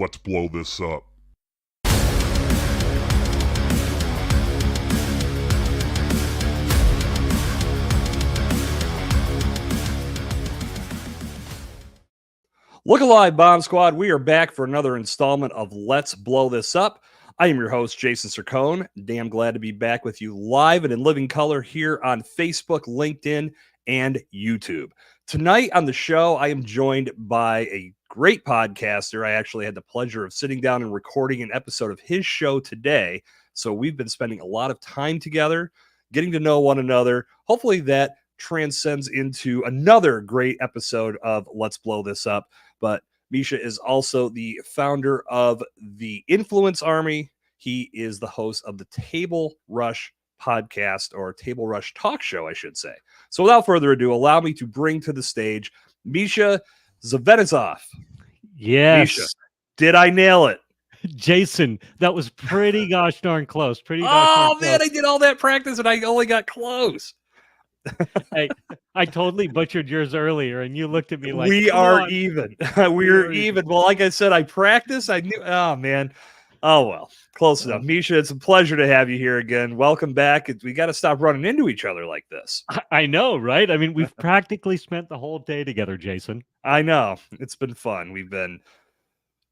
Let's blow this up. Look alive, Bomb Squad. We are back for another installment of Let's Blow This Up. I am your host, Jason Cercone. Damn glad to be back with you live and in living color here on Facebook, LinkedIn, and YouTube. Tonight on the show, I am joined by a great podcaster. I actually had the pleasure of sitting down and recording an episode of his show today. So we've been spending a lot of time together, getting to know one another. Hopefully that transcends into another great episode of Let's Blow This Up. But Mischa is also the founder of the Influence Army. He is the host of the Table Rush podcast, or Table Rush talk show, I should say. So without further ado, allow me to bring to the stage Mischa Zvegintzov. Yes. Mischa, did I nail it? Jason, that was pretty gosh darn close. Oh, man, I did all that practice and I only got close. Hey, I totally butchered yours earlier, and you looked at me like, we are even. We're even. Well, like I said, I practiced. I knew. Oh, man. Oh, well, close enough. Mischa, it's a pleasure to have you here again. Welcome back. We got to stop running into each other like this. I know, right? I mean, we've practically spent the whole day together, Jason. I know. It's been fun. We've been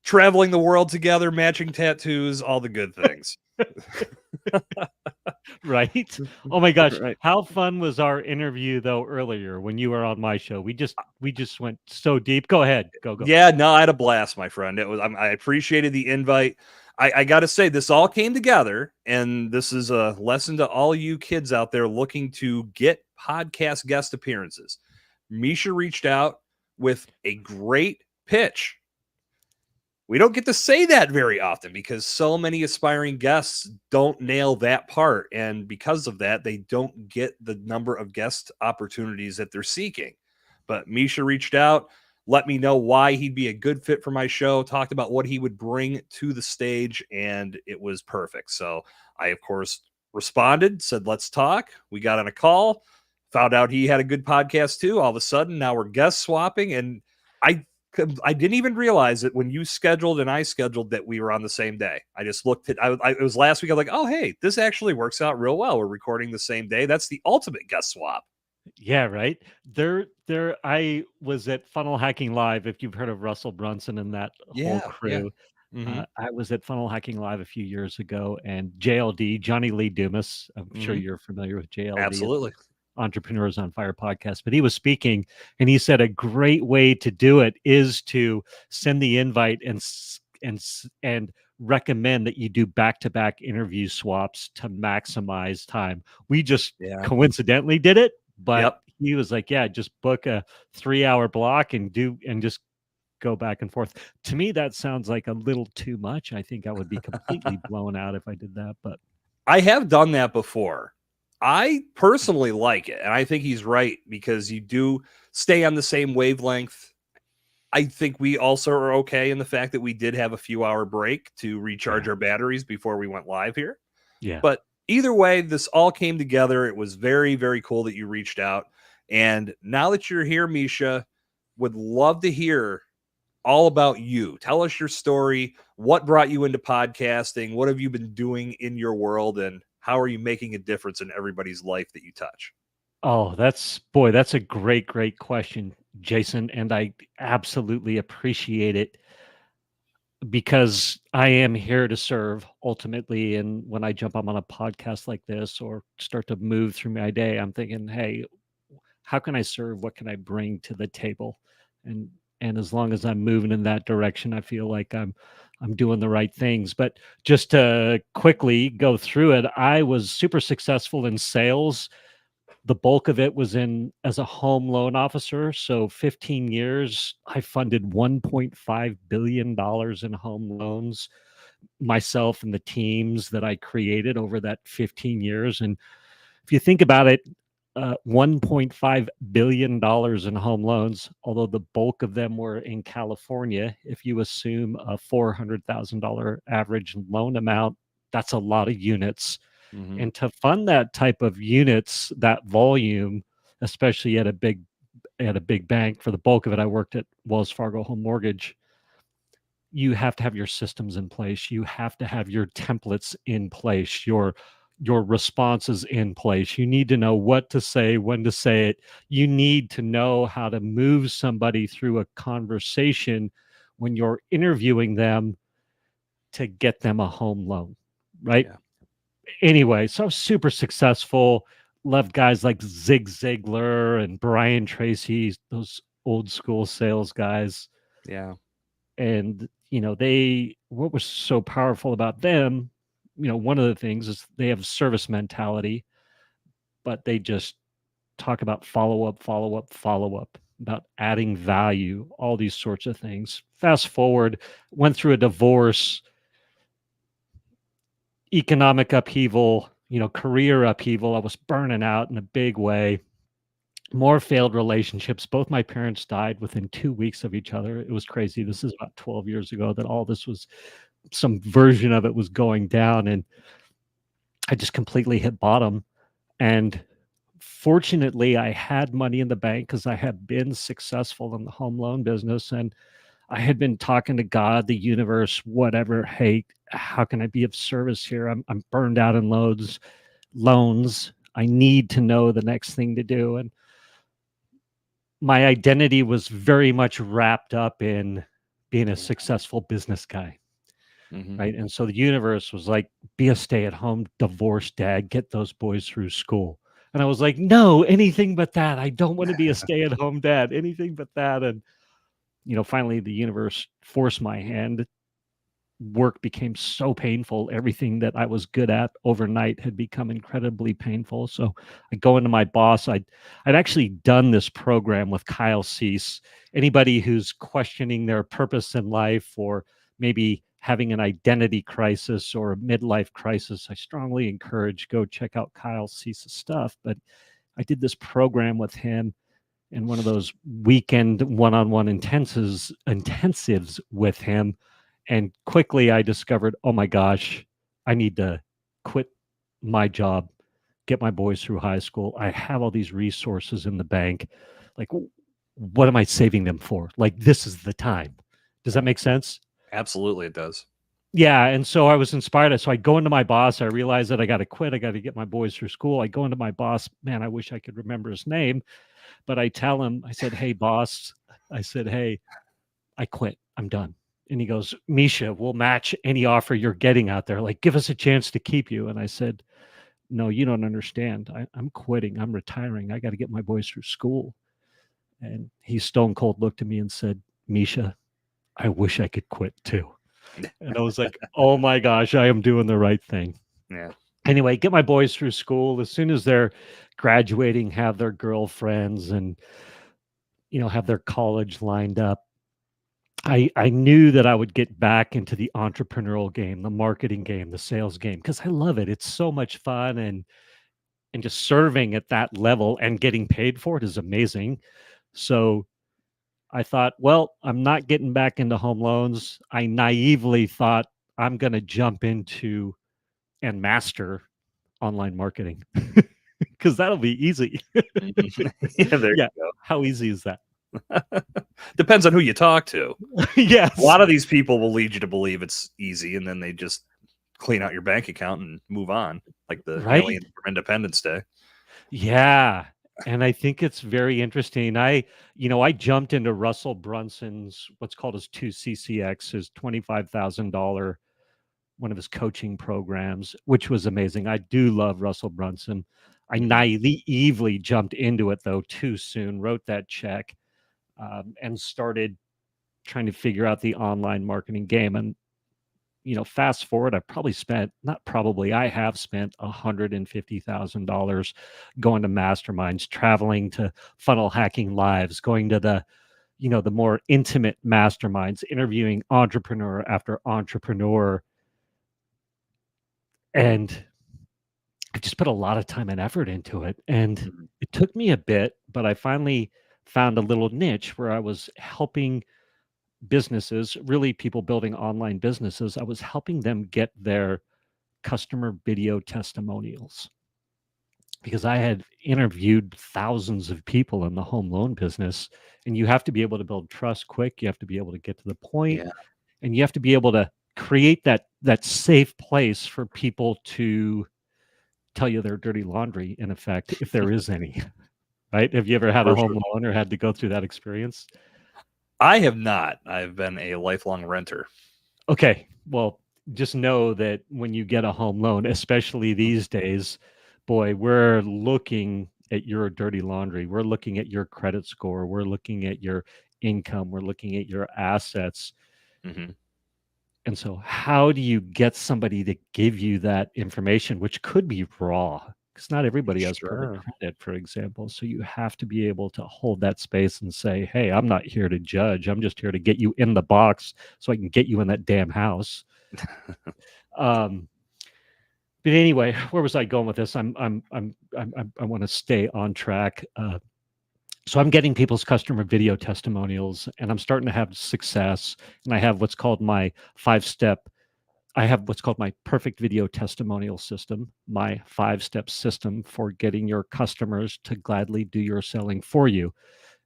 traveling the world together, matching tattoos, all the good things. Right? Oh my gosh. Right. How fun was our interview though earlier when you were on my show? We just went so deep. Go ahead. Go. Yeah, no, I had a blast, my friend. I appreciated the invite. I got to say, this all came together, and this is a lesson to all you kids out there looking to get podcast guest appearances. Mischa reached out with a great pitch. We don't get to say that very often because so many aspiring guests don't nail that part. And because of that, they don't get the number of guest opportunities that they're seeking. But Mischa reached out, let me know why he'd be a good fit for my show, talked about what he would bring to the stage, and it was perfect. So I, of course, responded, said, let's talk. We got on a call, found out he had a good podcast too. All of a sudden, now we're guest swapping, and I didn't even realize it when you scheduled and I scheduled that we were on the same day. I just looked at it was last week. I was like, oh, hey, this actually works out real well. We're recording the same day. That's the ultimate guest swap. Yeah, right. I was at Funnel Hacking Live. If you've heard of Russell Brunson and that whole crew, yeah. Mm-hmm. I was at Funnel Hacking Live a few years ago, and JLD, Johnny Lee Dumas, I'm sure you're familiar with JLD. Absolutely. Entrepreneurs on Fire podcast, but he was speaking and he said a great way to do it is to send the invite and recommend that you do back-to-back interview swaps to maximize time. We just coincidentally did it, but he was like, yeah, just book a 3-hour block and just go back and forth. To me, that sounds like a little too much. I think I would be completely blown out if I did that, but I have done that before. I personally like it, and I think he's right because you do stay on the same wavelength. I think we also are okay in the fact that we did have a few-hour break to recharge our batteries before we went live here. Yeah. But either way, this all came together. It was very, very cool that you reached out. And now that you're here, Mischa, would love to hear all about you. Tell us your story. What brought you into podcasting? What have you been doing in your world? And how are you making a difference in everybody's life that you touch? Oh, that's a great question, Jason. And I absolutely appreciate it because I am here to serve ultimately. And when I jump on a podcast like this or start to move through my day, I'm thinking, hey, how can I serve? What can I bring to the table? And as long as I'm moving in that direction, I feel like I'm doing the right things. But just to quickly go through it, I was super successful in sales. The bulk of it was as a home loan officer. So 15 years, I funded $1.5 billion in home loans, myself and the teams that I created over that 15 years. And if you think about it, $1.5 billion in home loans, although the bulk of them were in California. If you assume a $400,000 average loan amount, that's a lot of units. Mm-hmm. And to fund that type of units, that volume, especially at a big bank, for the bulk of it, I worked at Wells Fargo Home Mortgage. you have to have your systems in place. You have to have your templates in place, your responses in place. You need to know what to say, when to say it. You need to know how to move somebody through a conversation when you're interviewing them to get them a home loan, right? Yeah. Anyway, so I was super successful. Loved guys like Zig Ziglar and Brian Tracy, those old school sales guys. Yeah. And they, what was so powerful about them, one of the things is they have service mentality, but they just talk about follow up, follow up, follow up, about adding value, all these sorts of things. Fast forward, went through a divorce, economic upheaval, career upheaval. I was burning out in a big way. More failed relationships. Both my parents died within 2 weeks of each other. It was crazy. This is about 12 years ago that all this was, some version of it was going down. And I just completely hit bottom. And fortunately, I had money in the bank because I had been successful in the home loan business. And I had been talking to God, the universe, whatever. Hey, how can I be of service here? I'm burned out in loans. I need to know the next thing to do. And my identity was very much wrapped up in being a successful business guy. Mm-hmm. Right. And so the universe was like, be a stay-at-home divorced dad, get those boys through school. And I was like, no, anything but that. I don't want to be a stay-at-home dad, anything but that. And, finally the universe forced my hand. Work became so painful. Everything that I was good at overnight had become incredibly painful. So I go into my boss. I'd actually done this program with Kyle Cease. Anybody who's questioning their purpose in life, or maybe having an identity crisis or a midlife crisis, I strongly encourage, go check out Kyle Cease's stuff. But I did this program with him in one of those weekend one-on-one intensives with him. And quickly I discovered, oh my gosh, I need to quit my job, get my boys through high school. I have all these resources in the bank. Like, what am I saving them for? Like, this is the time. Does that Yeah. make sense? Absolutely, it does. Yeah. And so I was inspired. So I go into my boss. I realize that I got to quit. I got to get my boys through school. I go into my boss. Man, I wish I could remember his name. But I tell him, I said, hey, boss, I said, hey, I quit. I'm done. And he goes, Mischa, we'll match any offer you're getting out there. Like, give us a chance to keep you. And I said, no, you don't understand. I'm quitting. I'm retiring. I got to get my boys through school. And he stone cold looked at me and said, Mischa, I wish I could quit too. And I was like, oh my gosh, I am doing the right thing. Yeah. Anyway, get my boys through school. As soon as they're graduating, have their girlfriends and, have their college lined up. I knew that I would get back into the entrepreneurial game, the marketing game, the sales game, because I love it. It's so much fun, and just serving at that level and getting paid for it is amazing. So I thought, well, I'm not getting back into home loans. I naively thought I'm going to jump into and master online marketing because that'll be easy. Mhm. Yeah, there Yeah. you How easy is that? go. Depends on who you talk to. A Yes. lot of these people will lead you to believe it's easy, and then they just clean out your bank account and move on, like the Right. alien from Independence Day. Yeah. And I think it's very interesting. I jumped into Russell Brunson's what's called his 2CCX, his $25,000, one of his coaching programs, which was amazing. I do love Russell Brunson. I Mhm. naively jumped into it though too soon, wrote that check, and started trying to figure out the online marketing game. And fast forward, I have spent $150,000 going to masterminds, traveling to funnel hacking lives, going to the more intimate masterminds, interviewing entrepreneur after entrepreneur. And I just put a lot of time and effort into it. And Mhm. it took me a bit, but I finally found a little niche where I was helping businesses, really people building online businesses. I was helping them get their customer video testimonials because I had interviewed thousands of people in the home loan business, and you have to be able to build trust quick. You have to be able to get to the point. Yeah. and you have to be able to create that safe place for people to tell you their dirty laundry, in effect, if there is any. Right? Have you ever had a For home sure. loan or had to go through that experience? I have not. I've been a lifelong renter. Okay, well, just know that when you get a home loan, especially these days, boy, we're looking at your dirty laundry. We're looking at your credit score. We're looking at your income. We're looking at your assets. Mm-hmm. And so, how do you get somebody to give you that information, which could be raw? Because not everybody has perfect Sure. credit, for example. So, you have to be able to hold that space and say, hey, I'm not here to judge. I'm just here to get you in the box so I can get you in that damn house. Um, but anyway, where was I going with this? I want to stay on track. So I'm getting people's customer video testimonials, and I'm starting to have success. And I have what's called my 5-step. I have what's called my perfect video testimonial system, my 5-step system for getting your customers to gladly do your selling for you.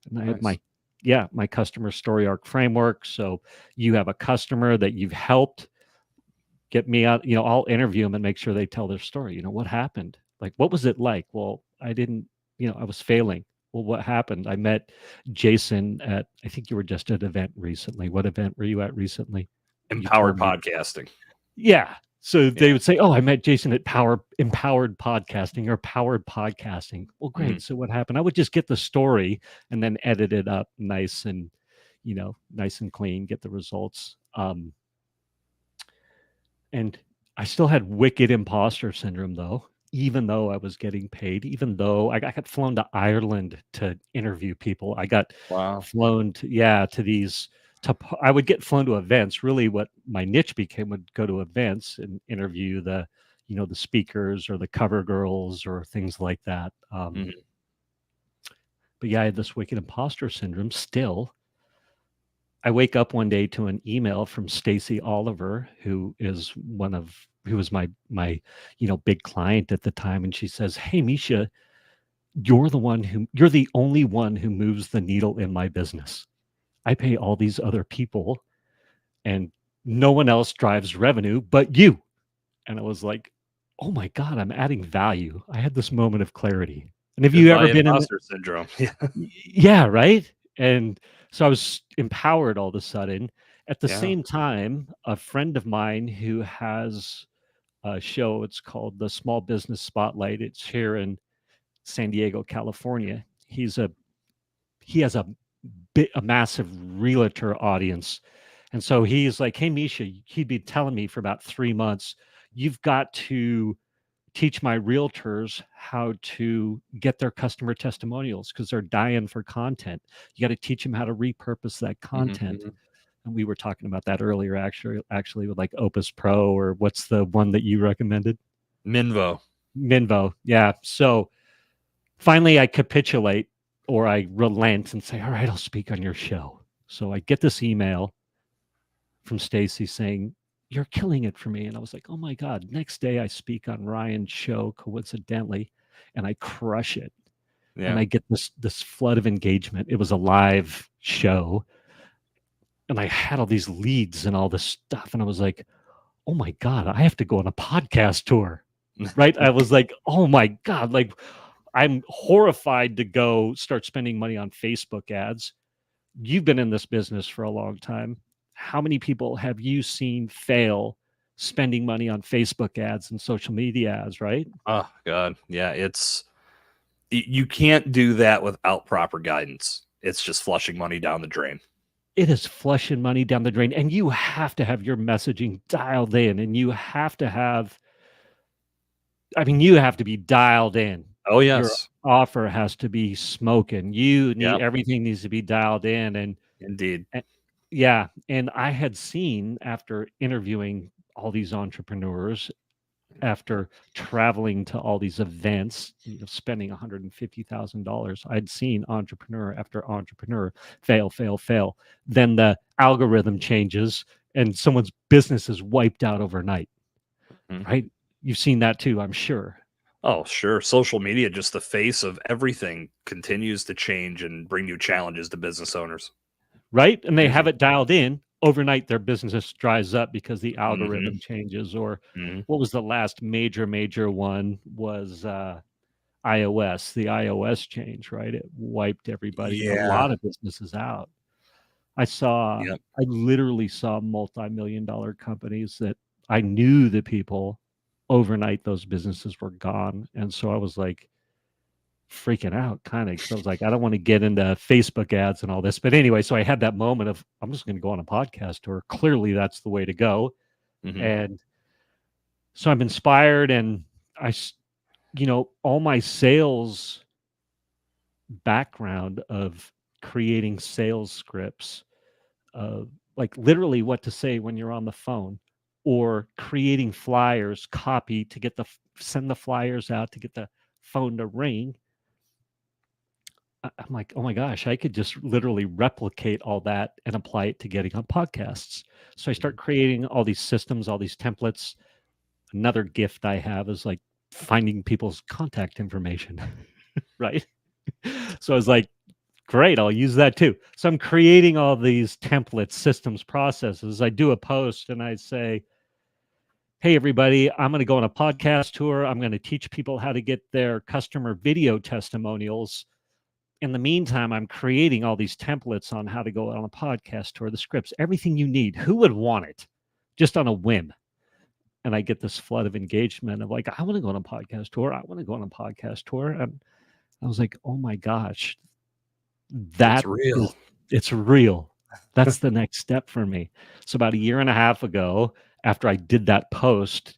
And I have Nice. my customer story arc framework. So you have a customer that you've helped get me out, I'll interview them and make sure they tell their story. What happened? Like, what was it like? Well, I didn't, I was failing. Well, what happened? I met Jason at, I think you were just at an event recently. What event were you at recently? You Empowered told me. podcasting. Yeah. So they Yeah. would say, oh, I met Jason at Empowered Podcasting or Powered Podcasting. Well, great. Mhm. So what happened? I would just get the story and then edit it up nice and clean, get the results. And I still had wicked imposter syndrome, though, even though I was getting paid, even though I got flown to Ireland to interview people. I got Wow. flown to these. I would get flown to events. Really, what my niche became would go to events and interview the speakers or the cover girls or things like that. Mhm. But yeah, I had this wicked imposter syndrome still. I wake up one day to an email from Stacy Oliver, who was my big client at the time, and she says, "Hey, Mischa, you're the only one who moves the needle in my business. I pay all these other people, and no one else drives revenue but you." And I was like, "Oh my God, I'm adding value." I had this moment of clarity. And have you Goodbye, ever been in? imposter syndrome. Yeah. Yeah, right? And so I was empowered all of a sudden. At the Yeah. same time, a friend of mine who has a show, it's called the Small Business Spotlight. It's here in San Diego, California. He has a massive realtor audience. And so he's like, "Hey, Mischa," he'd be telling me for about 3 months, "You've got to teach my realtors how to get their customer testimonials because they're dying for content. You got to teach them how to repurpose that Mhm, content." mhm. And we were talking about that earlier, actually with like Opus Pro, or what's the one that you recommended? Minvo. Minvo. Yeah. So finally I capitulate, or I relent and say, "All right, I'll speak on your show." So I get this email from Stacy saying, "You're killing it for me." And I was like, "Oh my God." Next day I speak on Ryan's show, coincidentally, and I crush it. And Yeah. I get this flood of engagement. It was a live show. And I had all these leads and all this stuff. And I was like, "Oh my God, I have to go on a podcast tour." Right. I was like, "Oh my God." Like, I'm horrified to go start spending money on Facebook ads. You've been in this business for a long time. How many people have you seen fail spending money on Facebook ads and social media ads, right? Oh God. Yeah. You can't do that without proper guidance. It's just flushing money down the drain. It is flushing money down the drain, and you have to have your messaging dialed in, and you have to have, you have to be dialed in. Oh Your yes. offer has to be smoking. Yep. Everything needs to be dialed in. Indeed. And yeah, and I had seen, after interviewing all these entrepreneurs, after traveling to all these events, spending $150,000, I'd seen entrepreneur after entrepreneur fail, fail, fail. Then the algorithm changes and someone's business is wiped out overnight, Mhm. right? You've seen that too, I'm sure. Oh, sure. Social media, just the face of everything, continues to change and bring new challenges to business owners. Right? And they have Crazy. it dialed in overnight their business dries up because the Mm-hmm. algorithm changes. Or Mm-hmm. what was the last major one was iOS, the iOS change, right? It wiped everybody, a Yeah. lot of businesses out. Yep. I literally saw multi-million-dollar companies that I knew the people, overnight those businesses were gone. And so I was like freaking out kind of, because I was like, I don't want to get into Facebook ads and all this. But anyway, so I had that moment of, I'm just going to go on a podcast tour. Clearly that's the way to go. Mm-hmm. And so I'm inspired, and all my sales background of creating sales scripts, like literally what to say when you're on the phone, or creating flyers, copy to get send the flyers out to get the phone to ring. I'm like, oh my gosh, I could just literally replicate all that and apply it to getting on podcasts. So I start creating all these systems, all these templates. Another gift I have is like finding people's contact information, right? So I was like, great, I'll use that too. So I'm creating all these templates, systems, processes. I do a post and I say, hey, everybody, I'm going to go on a podcast tour. I'm going to teach people how to get their customer video testimonials. In the meantime, I'm creating all these templates on how to go on a podcast tour, the scripts, everything you need. Who would want it just on a whim? And I get this flood of engagement of like, I want to go on a podcast tour. I want to go on a podcast tour. And I was like, oh my gosh, It's that is, real. it's real. That's the next step for me. So about a year and a half ago, after I did that post,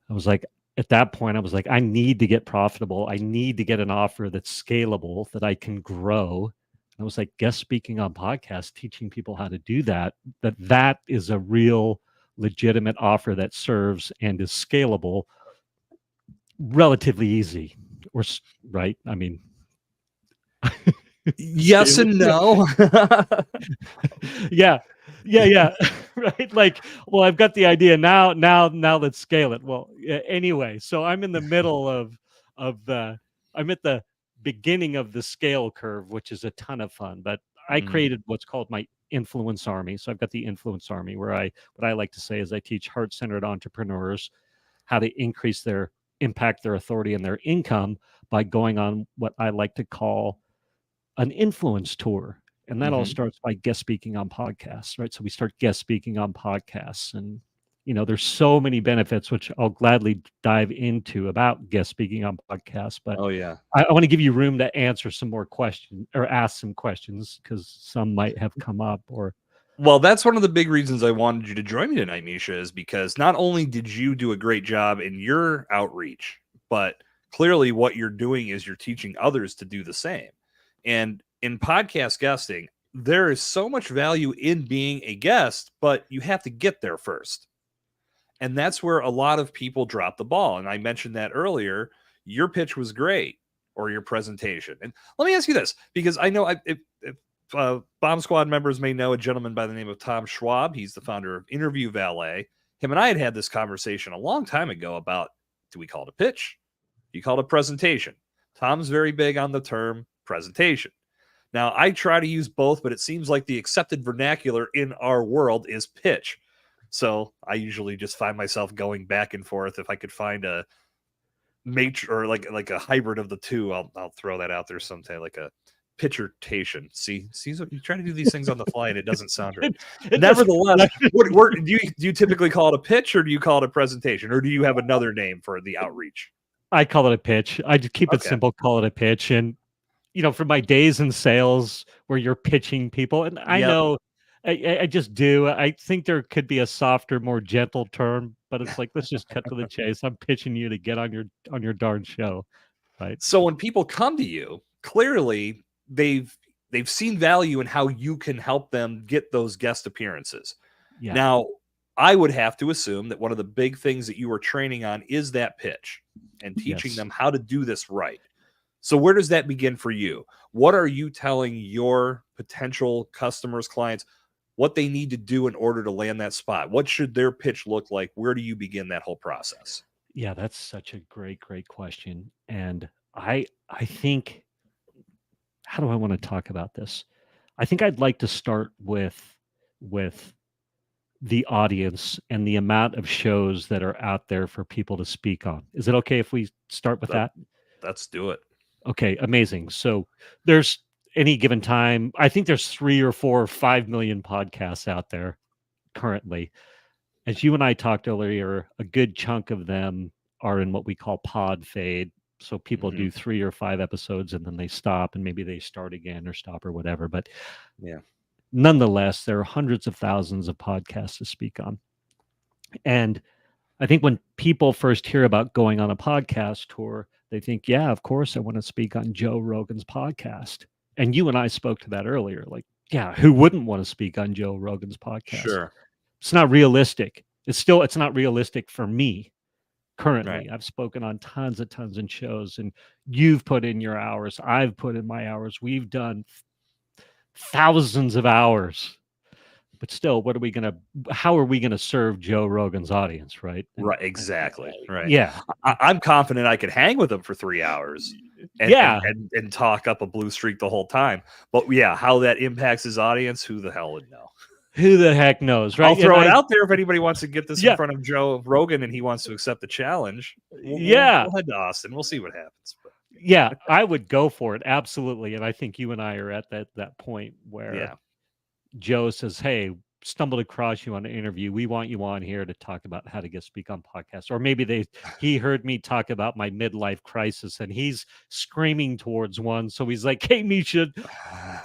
I was like, at that point, I was like, I need to get profitable. I need to get an offer that's scalable, that I can grow. And I was like, guest speaking on podcasts, teaching people how to do that, that is a real legitimate offer that serves and is scalable, relatively easy. Or right? I mean, Yes and no. yeah, yeah. Right. Like, well, I've got the idea now let's scale it. Well, anyway, so I'm in the middle of the I'm at the beginning of the scale curve, which is a ton of fun. But I Mm, created what's called my influence army. So I've got the influence army, where what I like to say is I teach heart-centered entrepreneurs how to increase their impact, their authority, and their income by going on what I like to call an influence tour. And that all mhm. starts by guest speaking on podcasts, right? So we start guest speaking on podcasts, and there's so many benefits, which I'll gladly dive into about guest speaking on podcasts. But Oh yeah. I want to give you room to answer some more questions, or ask some questions, because some might have come up. Or Well, that's one of the big reasons I wanted you to join me tonight, Misha, is because not only did you do a great job in your outreach, but clearly what you're doing is you're teaching others to do the same. And in podcast guesting, there is so much value in being a guest, but you have to get there first. And that's where a lot of people drop the ball. And I mentioned that earlier. Your pitch was great, or your presentation. And let me ask you this, because I know if Bomb Squad members may know a gentleman by the name of Tom Schwab. He's the founder of Interview Valet. Him and I had this conversation a long time ago about, do we call it a pitch? Do you call it a presentation? Tom's very big on the term presentation. Now, I try to use both, but it seems like the accepted vernacular in our world is pitch. So I usually just find myself going back and forth. If I could find a mate or like a hybrid of the two, I'll throw that out there sometime, like a pitchertation. See, so you try to do these things on the fly and it doesn't sound right. it doesn't. Nevertheless, what do you typically call it a pitch, or do you call it a presentation, or do you have another name for the outreach? I call it a pitch. I just keep it Okay. simple, call it a pitch. And from my days in sales where you're pitching people, and I Yep. know I just do. I think there could be a softer, more gentle term, but it's like, let's just cut to the chase. I'm pitching you to get on your darn show, right? So when people come to you, clearly they've seen value in how you can help them get those guest appearances. Yeah. Now, I would have to assume that one of the big things that you are training on is that pitch and teaching Yes. them how to do this right. So where does that begin for you? What are you telling your potential customers, clients, what they need to do in order to land that spot? What should their pitch look like? Where do you begin that whole process? Yeah, that's such a great question. And I think, how do I want to talk about this? I think I'd like to start with with the audience and the amount of shows that are out there for people to speak on. Is it okay if we start with that? Let's do it. Okay, amazing. So there's any given time, I think there's 3 or 4 or 5 million podcasts out there currently. As you and I talked earlier, a good chunk of them are in what we call pod fade. So people do 3 or 5 episodes and then they stop and maybe they start again or stop or whatever. But Yeah. nonetheless, there are hundreds of thousands of podcasts to speak on. And I think when people first hear about going on a podcast tour, they think, yeah, of course, I want to speak on Joe Rogan's podcast. And you and I spoke to that earlier. Like, yeah, who wouldn't want to speak on Joe Rogan's podcast? Sure. It's not realistic. It's not realistic for me currently. Right. I've spoken on tons of shows, and you've put in your hours. I've put in my hours. We've done thousands of hours. But still, how are we gonna serve Joe Rogan's audience, right? Right. Exactly. Right. Yeah. I'm confident I could hang with him for 3 hours and talk up a blue streak the whole time. But yeah, how that impacts his audience, who the hell would know? Who the heck knows, right? I'll throw it out there if anybody wants to get this Yeah. in front of Joe Rogan and he wants to accept the challenge. We'll head to Austin. We'll see what happens. But yeah, I would go for it. Absolutely. And I think you and I are at that point where Joe says, hey, stumbled across you on an interview. We want you on here to talk about how to get speak on podcasts. Or maybe he heard me talk about my midlife crisis and he's screaming towards one. So he's like, hey, Mischa,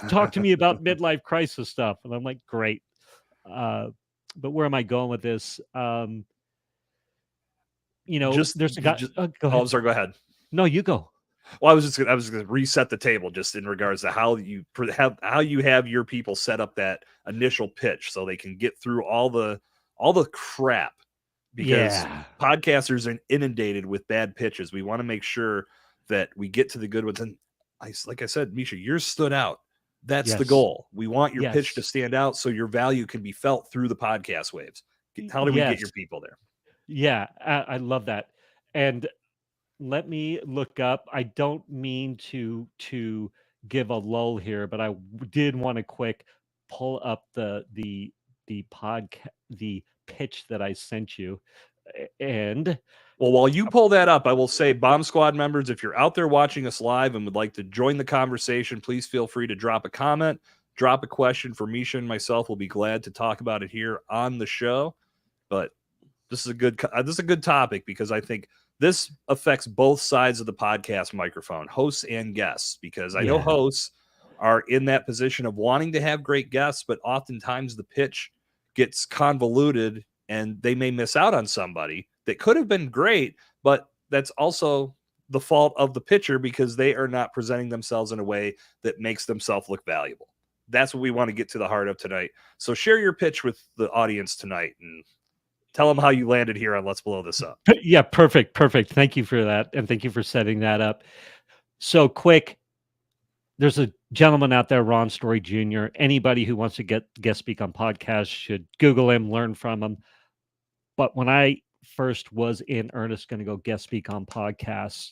talk to me about midlife crisis stuff. And I'm like, great. But where am I going with this? There's a guy. Go ahead. I'm sorry. Go ahead. No, you go. Well, I was going to reset the table just in regards to how you have your people set up that initial pitch so they can get through all the crap, because podcasters are inundated with bad pitches. We want to make sure that we get to the good ones. And like I said, Mischa, yours stood out. That's the goal. We want your pitch to stand out so your value can be felt through the podcast waves. How do we get your people there? Yeah, I love that. And let me look up. I don't mean to give a lull here, but I did want to quick pull up the podcast, the pitch that I sent you. And well, while you pull that up, I will say, Bomb Squad members, if you're out there watching us live and would like to join the conversation, please feel free to drop a comment, drop a question for Mischa and myself. We'll be glad to talk about it here on the show. But this is a good topic, because I think this affects both sides of the podcast microphone, hosts and guests, because I know hosts are in that position of wanting to have great guests, but oftentimes the pitch gets convoluted and they may miss out on somebody that could have been great, but that's also the fault of the pitcher because they are not presenting themselves in a way that makes themselves look valuable. That's what we want to get to the heart of tonight. So share your pitch with the audience tonight and tell them how you landed here on Let's Blow This Up. Yeah, perfect. Thank you for that. And thank you for setting that up. So quick, there's a gentleman out there, Ron Story Jr. Anybody who wants to guest speak on podcasts should Google him, learn from him. But when I first was in earnest going to go guest speak on podcasts,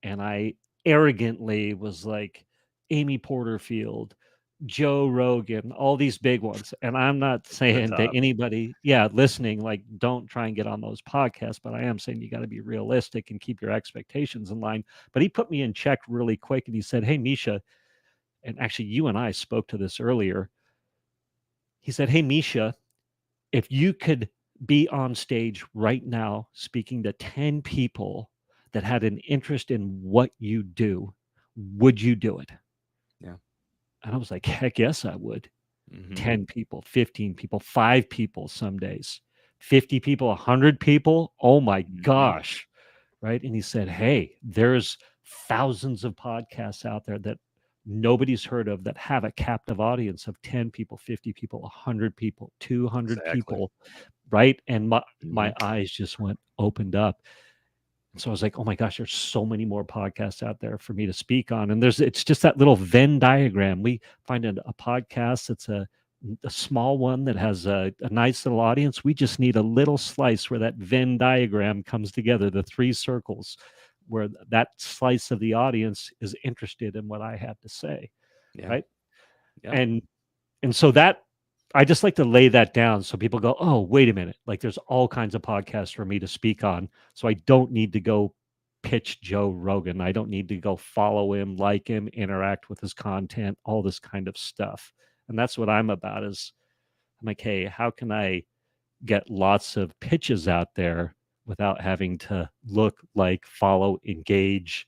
and I arrogantly was like, Amy Porterfield, Joe Rogan, all these big ones. And I'm not saying to anybody, listening, like, don't try and get on those podcasts, but I am saying you got to be realistic and keep your expectations in line. But he put me in check really quick and he said, hey, Mischa, and actually you and I spoke to this earlier. He said, hey, Mischa, if you could be on stage right now speaking to 10 people that had an interest in what you do, would you do it? Yeah. And I was like, heck yes, I would. 10 people, 15 people, 5 people some days, 50 people, 100 people. Oh my gosh. Right. And he said, hey, there's thousands of podcasts out there that nobody's heard of that have a captive audience of 10 people, 50 people, 100 people, 200 people. Right. And my eyes just opened up. And so I was like, oh my gosh, there's so many more podcasts out there for me to speak on. And it's just that little Venn diagram. We find a podcast that's a small one that has a nice little audience. We just need a little slice where that Venn diagram comes together, the 3 circles, where that slice of the audience is interested in what I have to say. Right. And so that I just like to lay that down so people go, oh, wait a minute. Like there's all kinds of podcasts for me to speak on. So I don't need to go pitch Joe Rogan. I don't need to go follow him, like him, interact with his content, all this kind of stuff. And that's what I'm about is I'm like, hey, how can I get lots of pitches out there without having to look, like, follow, engage?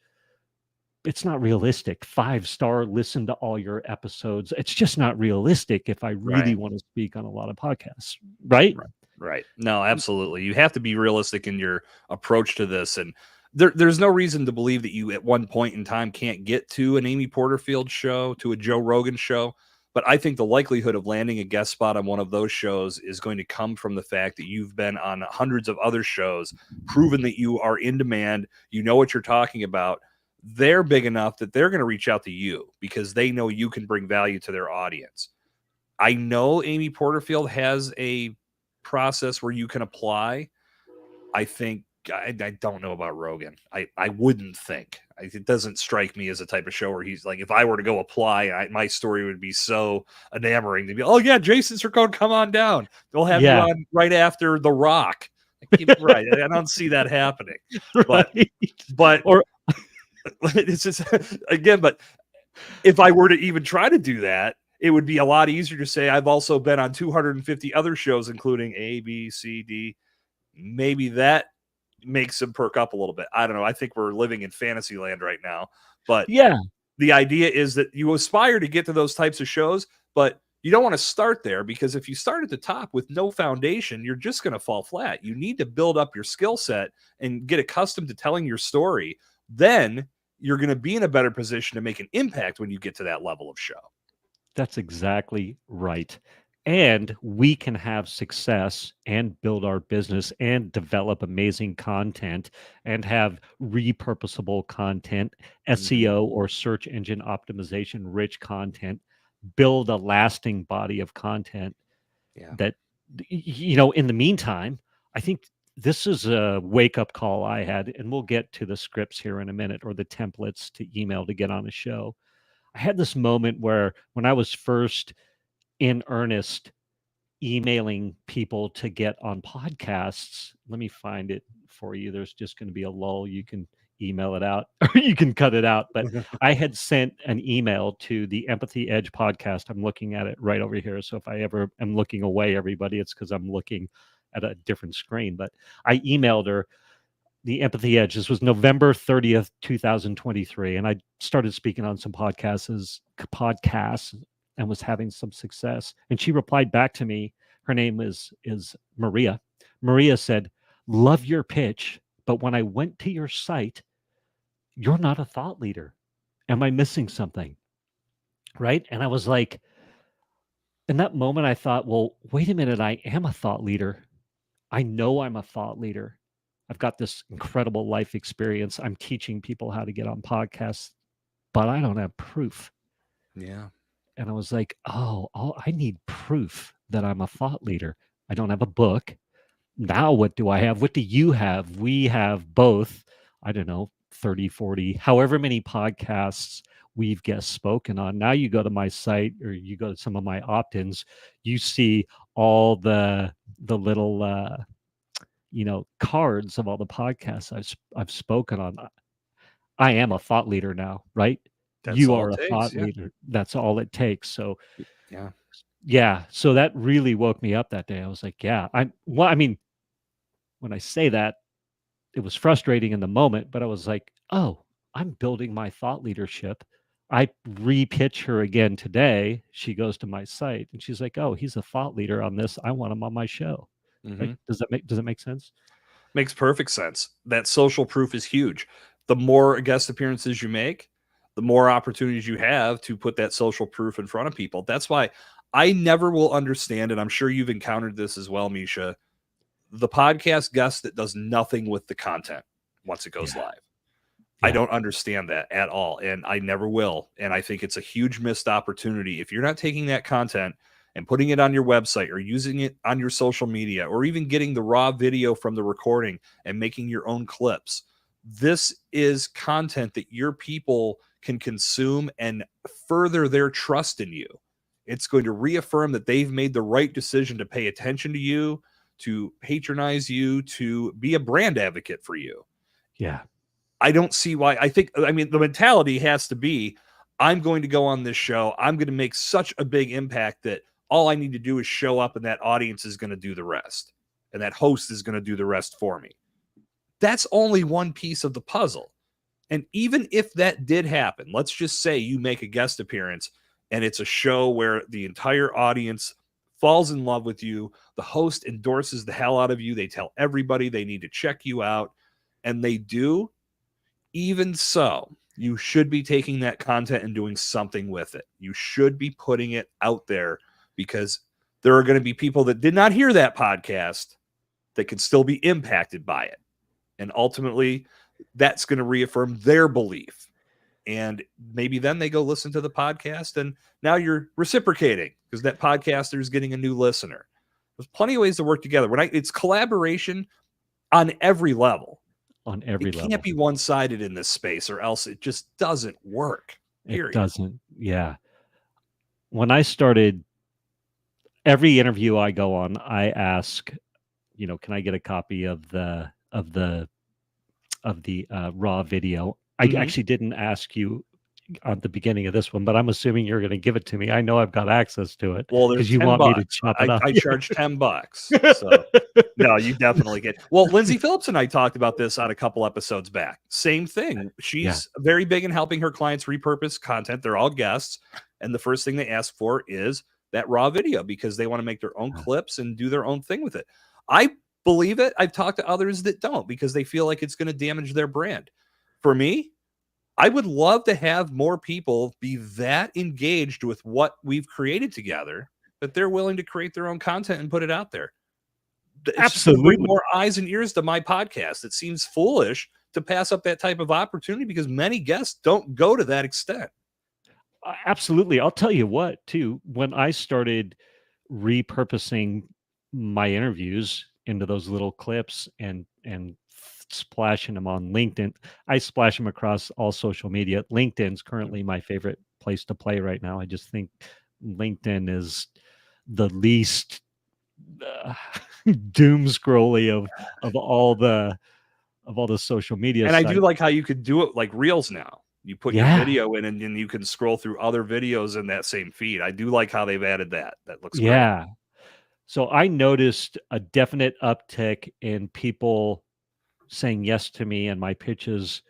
It's not realistic. 5-star, listen to all your episodes. It's just not realistic if I really Right. want to speak on a lot of podcasts, right? Right. No, absolutely. You have to be realistic in your approach to this. And there's no reason to believe that you at one point in time can't get to an Amy Porterfield show, to a Joe Rogan show. But I think the likelihood of landing a guest spot on one of those shows is going to come from the fact that you've been on hundreds of other shows, proven that you are in demand, you know what you're talking about. They're big enough that they're going to reach out to you because they know you can bring value to their audience. I know Amy Porterfield has a process where you can apply. I think I don't know about Rogan. I wouldn't think. It doesn't strike me as a type of show where he's like, if I were to go apply, my story would be so enamoring to be, oh yeah, Jason Sircone, come on down. They'll have you Yeah. on right after The Rock. Right. I don't see that happening. Right. But Or it's just again, but if I were to even try to do that, it would be a lot easier to say I've also been on 250 other shows, including A, B, C, D. Maybe that makes them perk up a little bit. I don't know. I think we're living in fantasy land right now. But yeah, the idea is that you aspire to get to those types of shows, but you don't want to start there because if you start at the top with no foundation, you're just going to fall flat. You need to build up your skill set and get accustomed to telling your story. Then you're going to be in a better position to make an impact when you get to that level of show. that's exactly right. And we can have success and build our business and develop amazing content and have repurposable content, SEO or search engine optimization rich content, build a lasting body of content Yeah. that, in the meantime, I think this is a wake up call I had, and we'll get to the scripts here in a minute or the templates to email to get on a show. I had this moment where when I was first in earnest emailing people to get on podcasts, let me find it for you. There's just going to be a lull. You can email it out or you can cut it out. But I had sent an email to the Empathy Edge podcast. I'm looking at it right over here. So if I ever am looking away, everybody, it's because I'm looking at a different screen. But I emailed her the Empathy Edge. This was November 30th, 2023. And I started speaking on some podcasts and was having some success. And she replied back to me. Her name is Maria. Maria said, "Love your pitch, but when I went to your site, you're not a thought leader. Am I missing something?" Right? And I was like, in that moment, I thought, well, wait a minute. I am a thought leader. I know I'm a thought leader. I've got this incredible life experience. I'm teaching people how to get on podcasts, but I don't have proof. Yeah. And I was like, oh, I need proof that I'm a thought leader. I don't have a book. Now, what do I have? What do you have? We have both, I don't know, 30, 40, however many podcasts we've guest spoken on. Now you go to my site or you go to some of my opt-ins, you see all the little cards of all the podcasts I've spoken on. I am a thought leader now, right? That's You all are it a takes. thought Yeah. leader. That's all it takes. So Yeah. yeah, so that really woke me up that day. I was like, yeah, I mean, when I say that, it was frustrating in the moment, but I was like, oh, I'm building my thought leadership. I re-pitch her again today. She goes to my site and she's like, oh, he's a thought leader on this. I want him on my show. Right? Does it make sense? Makes perfect sense. That social proof is huge. The more guest appearances you make, the more opportunities you have to put that social proof in front of people. That's why I never will understand, and I'm sure you've encountered this as well, Mischa, the podcast guest that does nothing with the content once it goes live. I don't understand that at all, and I never will. And I think it's a huge missed opportunity. If you're not taking that content and putting it on your website or using it on your social media or even getting the raw video from the recording and making your own clips, this is content that your people can consume and further their trust in you. It's going to reaffirm that they've made the right decision to pay attention to you, to patronize you, to be a brand advocate for you. Yeah. I don't see why. I mean, the mentality has to be, I'm going to go on this show. I'm going to make such a big impact that all I need to do is show up and that audience is going to do the rest. And that host is going to do the rest for me. That's only one piece of the puzzle. And even if that did happen, let's just say you make a guest appearance and it's a show where the entire audience falls in love with you. The host endorses the hell out of you. They tell everybody they need to check you out, and they do. Even so, you should be taking that content and doing something with it. You should be putting it out there, because there are going to be people that did not hear that podcast that can still be impacted by it. And ultimately, that's going to reaffirm their belief. And maybe then they go listen to the podcast, and now you're reciprocating because that podcaster is getting a new listener. There's plenty of ways to work together. It's collaboration on every level. On every level. It can't be one-sided in this space, or else it just doesn't work. Period. It doesn't. Yeah. When I started, every interview I go on, I ask, can I get a copy of the raw video? I actually didn't ask you at the beginning of this one, but I'm assuming you're going to give it to me. I know I've got access to it. Well, there's you want $10. me to chop it up. I charge $10. So no, you definitely get. Well, Lindsay Phillips and I talked about this on a couple episodes back. Same thing. She's very big in helping her clients repurpose content. They're all guests, and the first thing they ask for is that raw video, because they want to make their own clips and do their own thing with it. I believe it. I've talked to others that don't, because they feel like it's going to damage their brand. For me, I would love to have more people be that engaged with what we've created together that they're willing to create their own content and put it out there. It's Absolutely. bring more eyes and ears to my podcast. It seems foolish to pass up that type of opportunity, because many guests don't go to that extent. Absolutely. I'll tell you what, too, when I started repurposing my interviews into those little clips and splashing them on LinkedIn, I splash them across all social media. LinkedIn's currently my favorite place to play right now. I just think LinkedIn is the least doom scrolly of all the social media And sites. I do like how you could do it like Reels now. You put your video in, and you can scroll through other videos in that same feed. I do like how they've added that. That looks great. Yeah. So I noticed a definite uptick in people saying yes to me and my pitches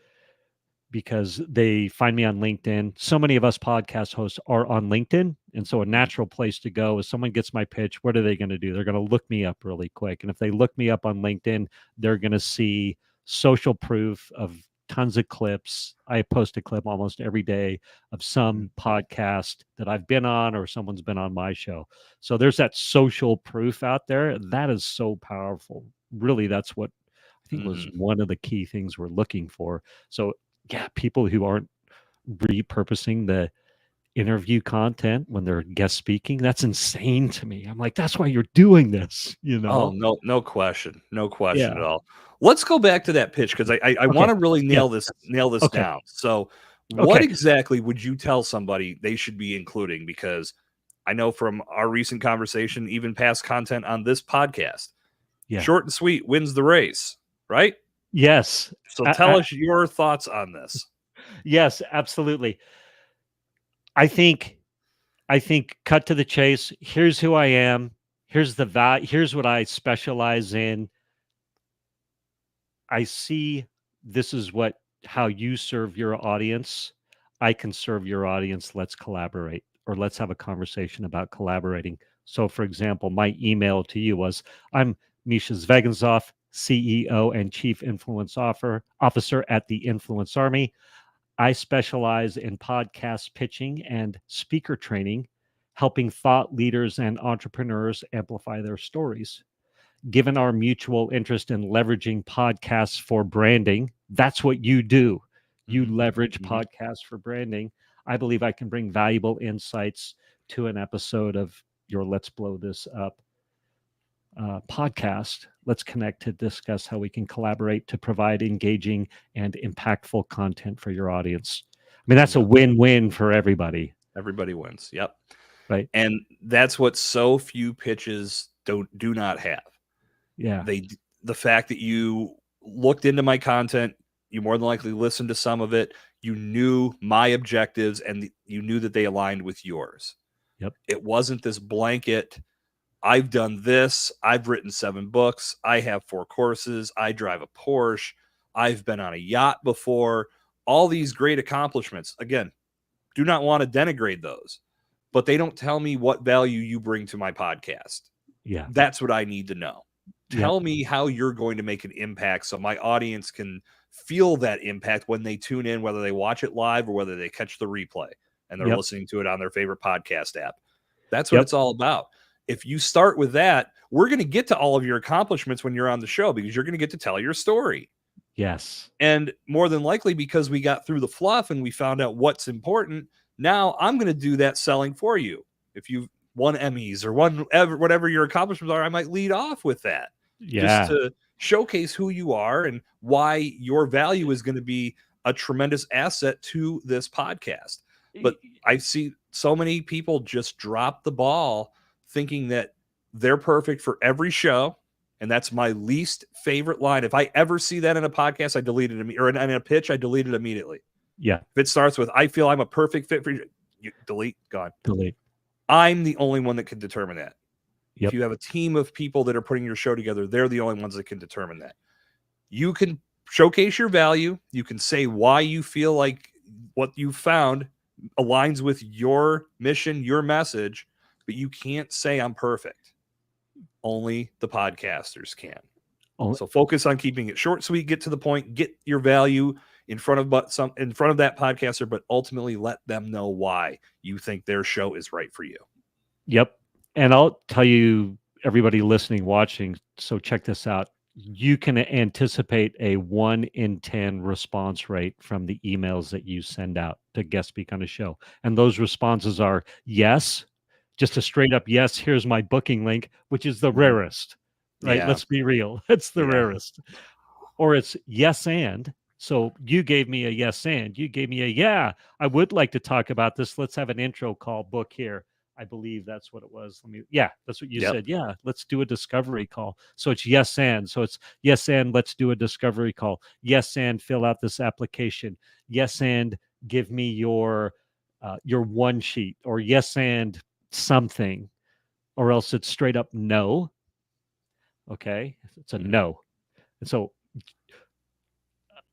because they find me on LinkedIn. So many of us podcast hosts are on LinkedIn. And so a natural place to go is, someone gets my pitch, what are they going to do? They're going to look me up really quick. And if they look me up on LinkedIn, they're going to see social proof of tons of clips. I post a clip almost every day of some podcast that I've been on, or someone's been on my show. So there's that social proof out there. That is so powerful. Really, that's what I think was one of the key things we're looking for. So yeah, people who aren't repurposing the interview content when they're guest speaking, that's insane to me. I'm like, that's why you're doing this, Oh, no question at Yeah. all. Let's go back to that pitch, because I want to really nail this down. So what exactly would you tell somebody they should be including? Because I know from our recent conversation, even past content on this podcast, short and sweet wins the race, right? Yes. So tell us your thoughts on this. Yes, absolutely. I think cut to the chase. Here's who I am. Here's the value. Here's what I specialize in. I see this is how you serve your audience. I can serve your audience. Let's collaborate, or let's have a conversation about collaborating. So, for example, my email to you was, I'm Mischa Zvegintzov, CEO and Chief Influence Officer at the Influence Army. I specialize in podcast pitching and speaker training, helping thought leaders and entrepreneurs amplify their stories. Given our mutual interest in leveraging podcasts for branding, that's what you do. You leverage podcasts for branding. I believe I can bring valuable insights to an episode of your Let's Blow This Up podcast. Let's connect to discuss how we can collaborate to provide engaging and impactful content for your audience. I mean, that's a win-win for everybody. Everybody wins. Yep. Right. And that's what so few pitches do not have. Yeah. The fact that you looked into my content, you more than likely listened to some of it, you knew my objectives, and you knew that they aligned with yours. Yep. It wasn't this blanket, I've done this, I've written 7 books, I have 4 courses, I drive a Porsche, I've been on a yacht before, all these great accomplishments. Again, do not want to denigrate those, but they don't tell me what value you bring to my podcast. Yeah. That's what I need to know. Yep. Tell me how you're going to make an impact so my audience can feel that impact when they tune in, whether they watch it live or whether they catch the replay and they're Yep. listening to it on their favorite podcast app. That's what Yep. it's all about. If you start with that, we're going to get to all of your accomplishments when you're on the show, because you're going to get to tell your story. Yes. And more than likely, because we got through the fluff and we found out what's important, now I'm going to do that selling for you. If you've won Emmys or whatever your accomplishments are, I might lead off with that. Yeah. Just to showcase who you are and why your value is going to be a tremendous asset to this podcast. But I see so many people just drop the ball thinking that they're perfect for every show. And that's my least favorite line. If I ever see that in a podcast, I delete it immediately, or in a pitch, I delete it immediately. Yeah. If it starts with, I feel I'm a perfect fit for you, delete, gone. Delete. I'm the only one that can determine that. Yep. If you have a team of people that are putting your show together, they're the only ones that can determine that. You can showcase your value. You can say why you feel like what you found aligns with your mission, your message, but you can't say I'm perfect. Only the podcasters can. So focus on keeping it short, sweet, get to the point, get your value in front of that podcaster, but ultimately let them know why you think their show is right for you. Yep. And I'll tell you, everybody listening, watching, so check this out. You can anticipate a 1 in 10 response rate from the emails that you send out to guest speak on a show. And those responses are yes, just a straight up yes, here's my booking link, which is the rarest, right? Yeah. Let's be real. It's the rarest. Or it's yes and. So you gave me a yes and. You gave me a yeah, I would like to talk about this. Let's have an intro call, book here. I believe that's what it was. That's what you said. Yeah, let's do a discovery call. So it's yes and. So it's yes and let's do a discovery call. Yes and fill out this application. Yes and give me your one sheet, or yes and something, or else it's straight up no. Okay, it's a no. And so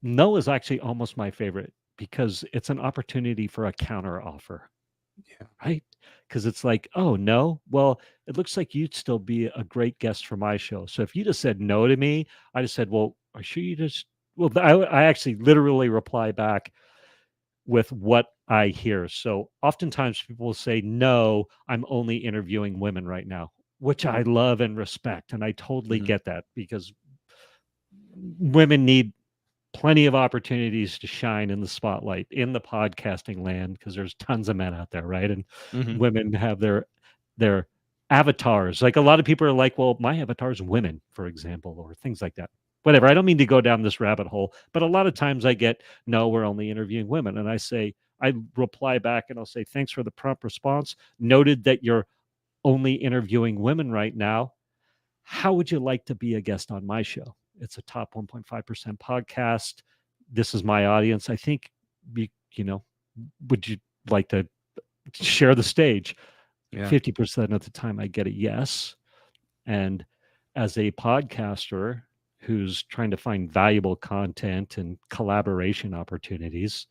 no is actually almost my favorite, because it's an opportunity for a counter offer. Yeah. Right? Because it's like, oh, no, well, it looks like you'd still be a great guest for my show. So if you just said no to me, I just said, well, are you sure you just, well, I actually literally reply back with what I hear. So oftentimes people will say, no, I'm only interviewing women right now, which I love and respect. And I totally get that, because women need plenty of opportunities to shine in the spotlight in the podcasting land, because there's tons of men out there, right? And women have their avatars. Like, a lot of people are like, well, my avatar is women, for example, or things like that. Whatever. I don't mean to go down this rabbit hole, but a lot of times I get, no, we're only interviewing women. And I reply back and I'll say, thanks for the prompt response. Noted that you're only interviewing women right now. How would you like to be a guest on my show? It's a top 1.5% podcast. This is my audience. I think, would you like to share the stage? 50% of the time I get a yes. And as a podcaster who's trying to find valuable content and collaboration opportunities,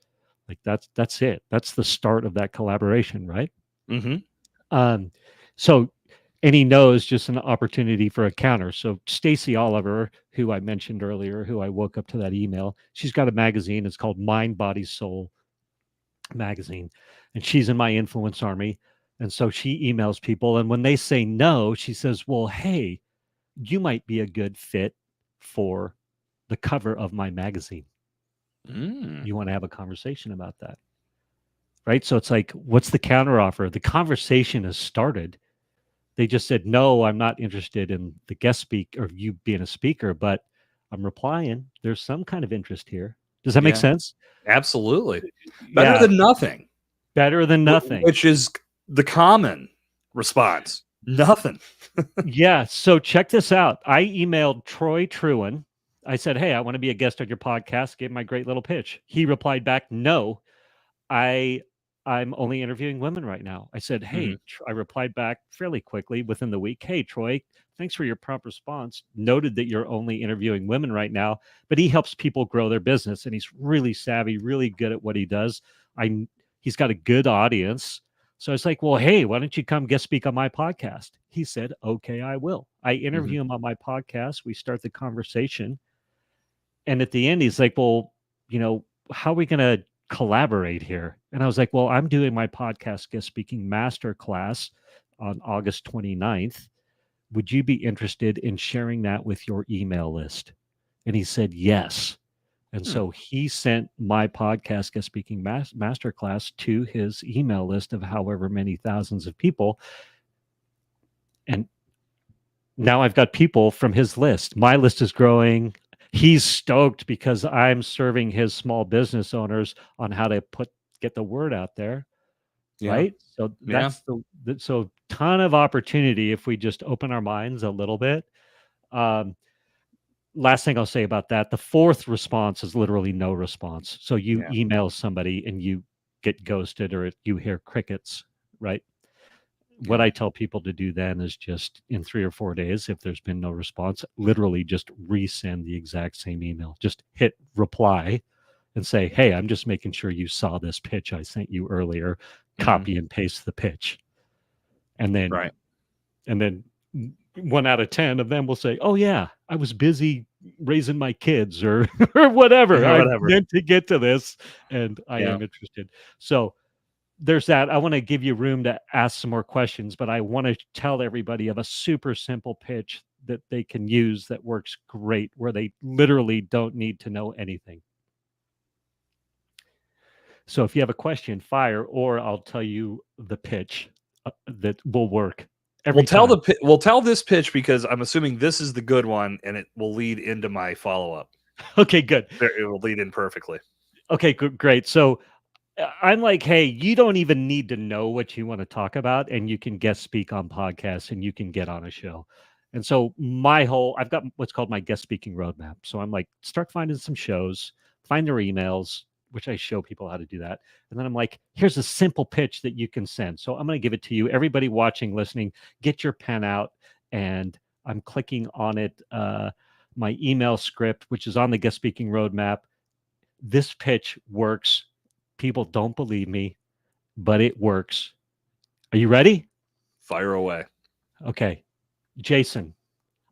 like that's it. That's the start of that collaboration, right? So any no is just an opportunity for a counter. So Stacey Oliver, who I mentioned earlier, who I woke up to that email, she's got a magazine. It's called Mind, Body, Soul magazine. And she's in my influence army. And so she emails people. And when they say no, she says, well, hey, you might be a good fit for the cover of my magazine. You want to have a conversation about that? Right? So it's like, what's the counter offer? The conversation has started. They just said, no, I'm not interested in the guest speaker or you being a speaker, but I'm replying. There's some kind of interest here. Does that make sense? Absolutely. Better than nothing. Better than nothing. Which is The common response, nothing. Yeah. So check this out. I emailed Troy Truen. I said, "Hey, I want to be a guest on your podcast." Gave my great little pitch. He replied back, "No, I I'm only interviewing women right now." I said, Mhm. "Hey," I replied back fairly quickly within the week. "Hey, Troy, thanks for your prompt response. Noted that you're only interviewing women right now, but he helps people grow their business, and he's really savvy, really good at what he does. I He's got a good audience." So I was like, "Well, hey, why don't you come guest speak on my podcast?" He said, "Okay, I will." I Mhm. interview him on my podcast. We start the conversation, and at the end, he's like, "Well, how are we going to collaborate here?" And I was like, "Well, I'm doing my podcast guest speaking master class on August 29th. Would you be interested in sharing that with your email list?" And he said, "Yes." And Hmm. so he sent my podcast guest speaking master class to his email list of however many thousands of people. And now I've got people from his list. My list is growing. He's stoked because I'm serving his small business owners on how to get the word out there, Yeah. right? So Yeah. that's so ton of opportunity if we just open our minds a little bit. Um, Last thing I'll say about that, the fourth response is literally no response. So you Yeah. email somebody and you get ghosted or you hear crickets, right? What Yeah. I tell people to do then is just in 3 or 4 days, if there's been no response, literally just resend the exact same email. Just hit reply and say, "Hey, I'm just making sure you saw this pitch I sent you earlier." Mhm. Copy and paste the pitch. And then Right. and then 1 out of 10 of them will say, "Oh yeah, I was busy raising my kids," or or whatever. Or "I whatever. meant to get to this and I Yeah. am interested." So there's that. I want to give you room to ask some more questions, but I want to tell everybody of a super simple pitch that they can use that works great, where they literally don't need to know anything. So if you have a question, fire, or I'll tell you the pitch that will work every time. We'll tell this pitch because I'm assuming this is the good one, and it will lead into my follow up. Okay, good. It will lead in perfectly. Okay, great. So I'm like, hey, you don't even need to know what you want to talk about, and you can guest speak on podcasts and you can get on a show. And so I've got what's called my guest speaking roadmap. So I'm like, start finding some shows, find their emails, which I show people how to do that. And then I'm like, here's a simple pitch that you can send. So I'm going to give it to you. Everybody watching, listening, get your pen out. And I'm clicking on it, my email script, which is on the guest speaking roadmap. This pitch works. People don't believe me, but it works. Are you ready? Fire away. Okay. Jason,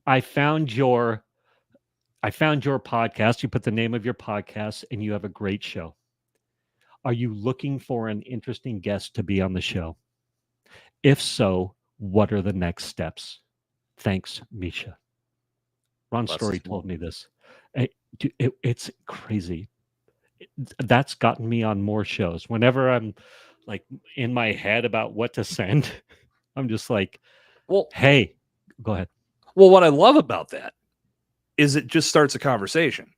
I found your podcast. You put the name of your podcast and you have a great show. Are you looking for an interesting guest to be on the show? If so, what are the next steps? Thanks, Mischa. Ron Story told me this. It's crazy. That's gotten me on more shows. Whenever I'm like in my head about what to send, I'm just like, Well, hey, go ahead. well, what I love about that is it just starts a conversation.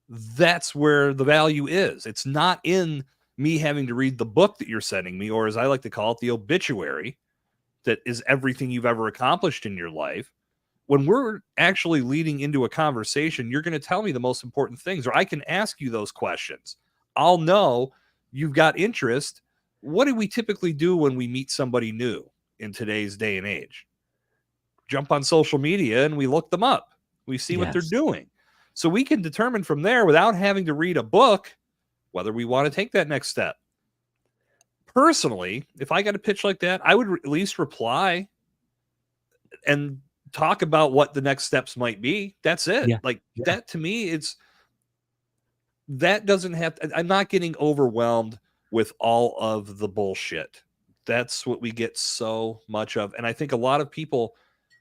That's where the value is. It's not in me having to read the book that you're sending me, or as I like to call it, the obituary that is everything you've ever accomplished in your life. When we're actually leading into a conversation, you're going to tell me the most important things, or I can ask you those questions. I'll know you've got interest. What do we typically do when we meet somebody new in today's day and age? Jump on social media and we look them up. We see what they're Yes. doing. So we can determine from there without having to read a book whether we want to take that next step. Personally, if I got a pitch like that, I would at least reply and talk about what the next steps might be. That's it. Yeah. Like Yeah. that to me, that doesn't have to, I'm not getting overwhelmed with all of the bullshit. That's what we get so much of. And I think a lot of people,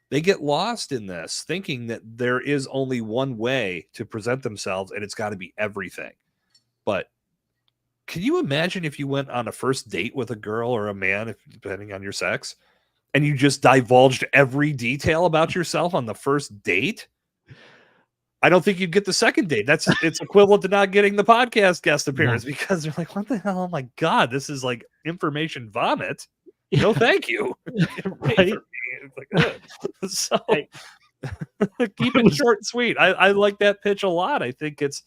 they get lost in this thinking that there is only one way to present themselves and it's got to be everything. But can you imagine if you went on a first date with a girl or a man, depending on your sex, and you just divulged every detail about yourself on the first date? I don't think you'd get the second date. It's equivalent to not getting the podcast guest appearance because they're like, what the hell? Oh my God, this is like information vomit. No, thank you. Pay Right? for me. It's like, ugh. So I keep it it was short and sweet. I like that pitch a lot. I think it's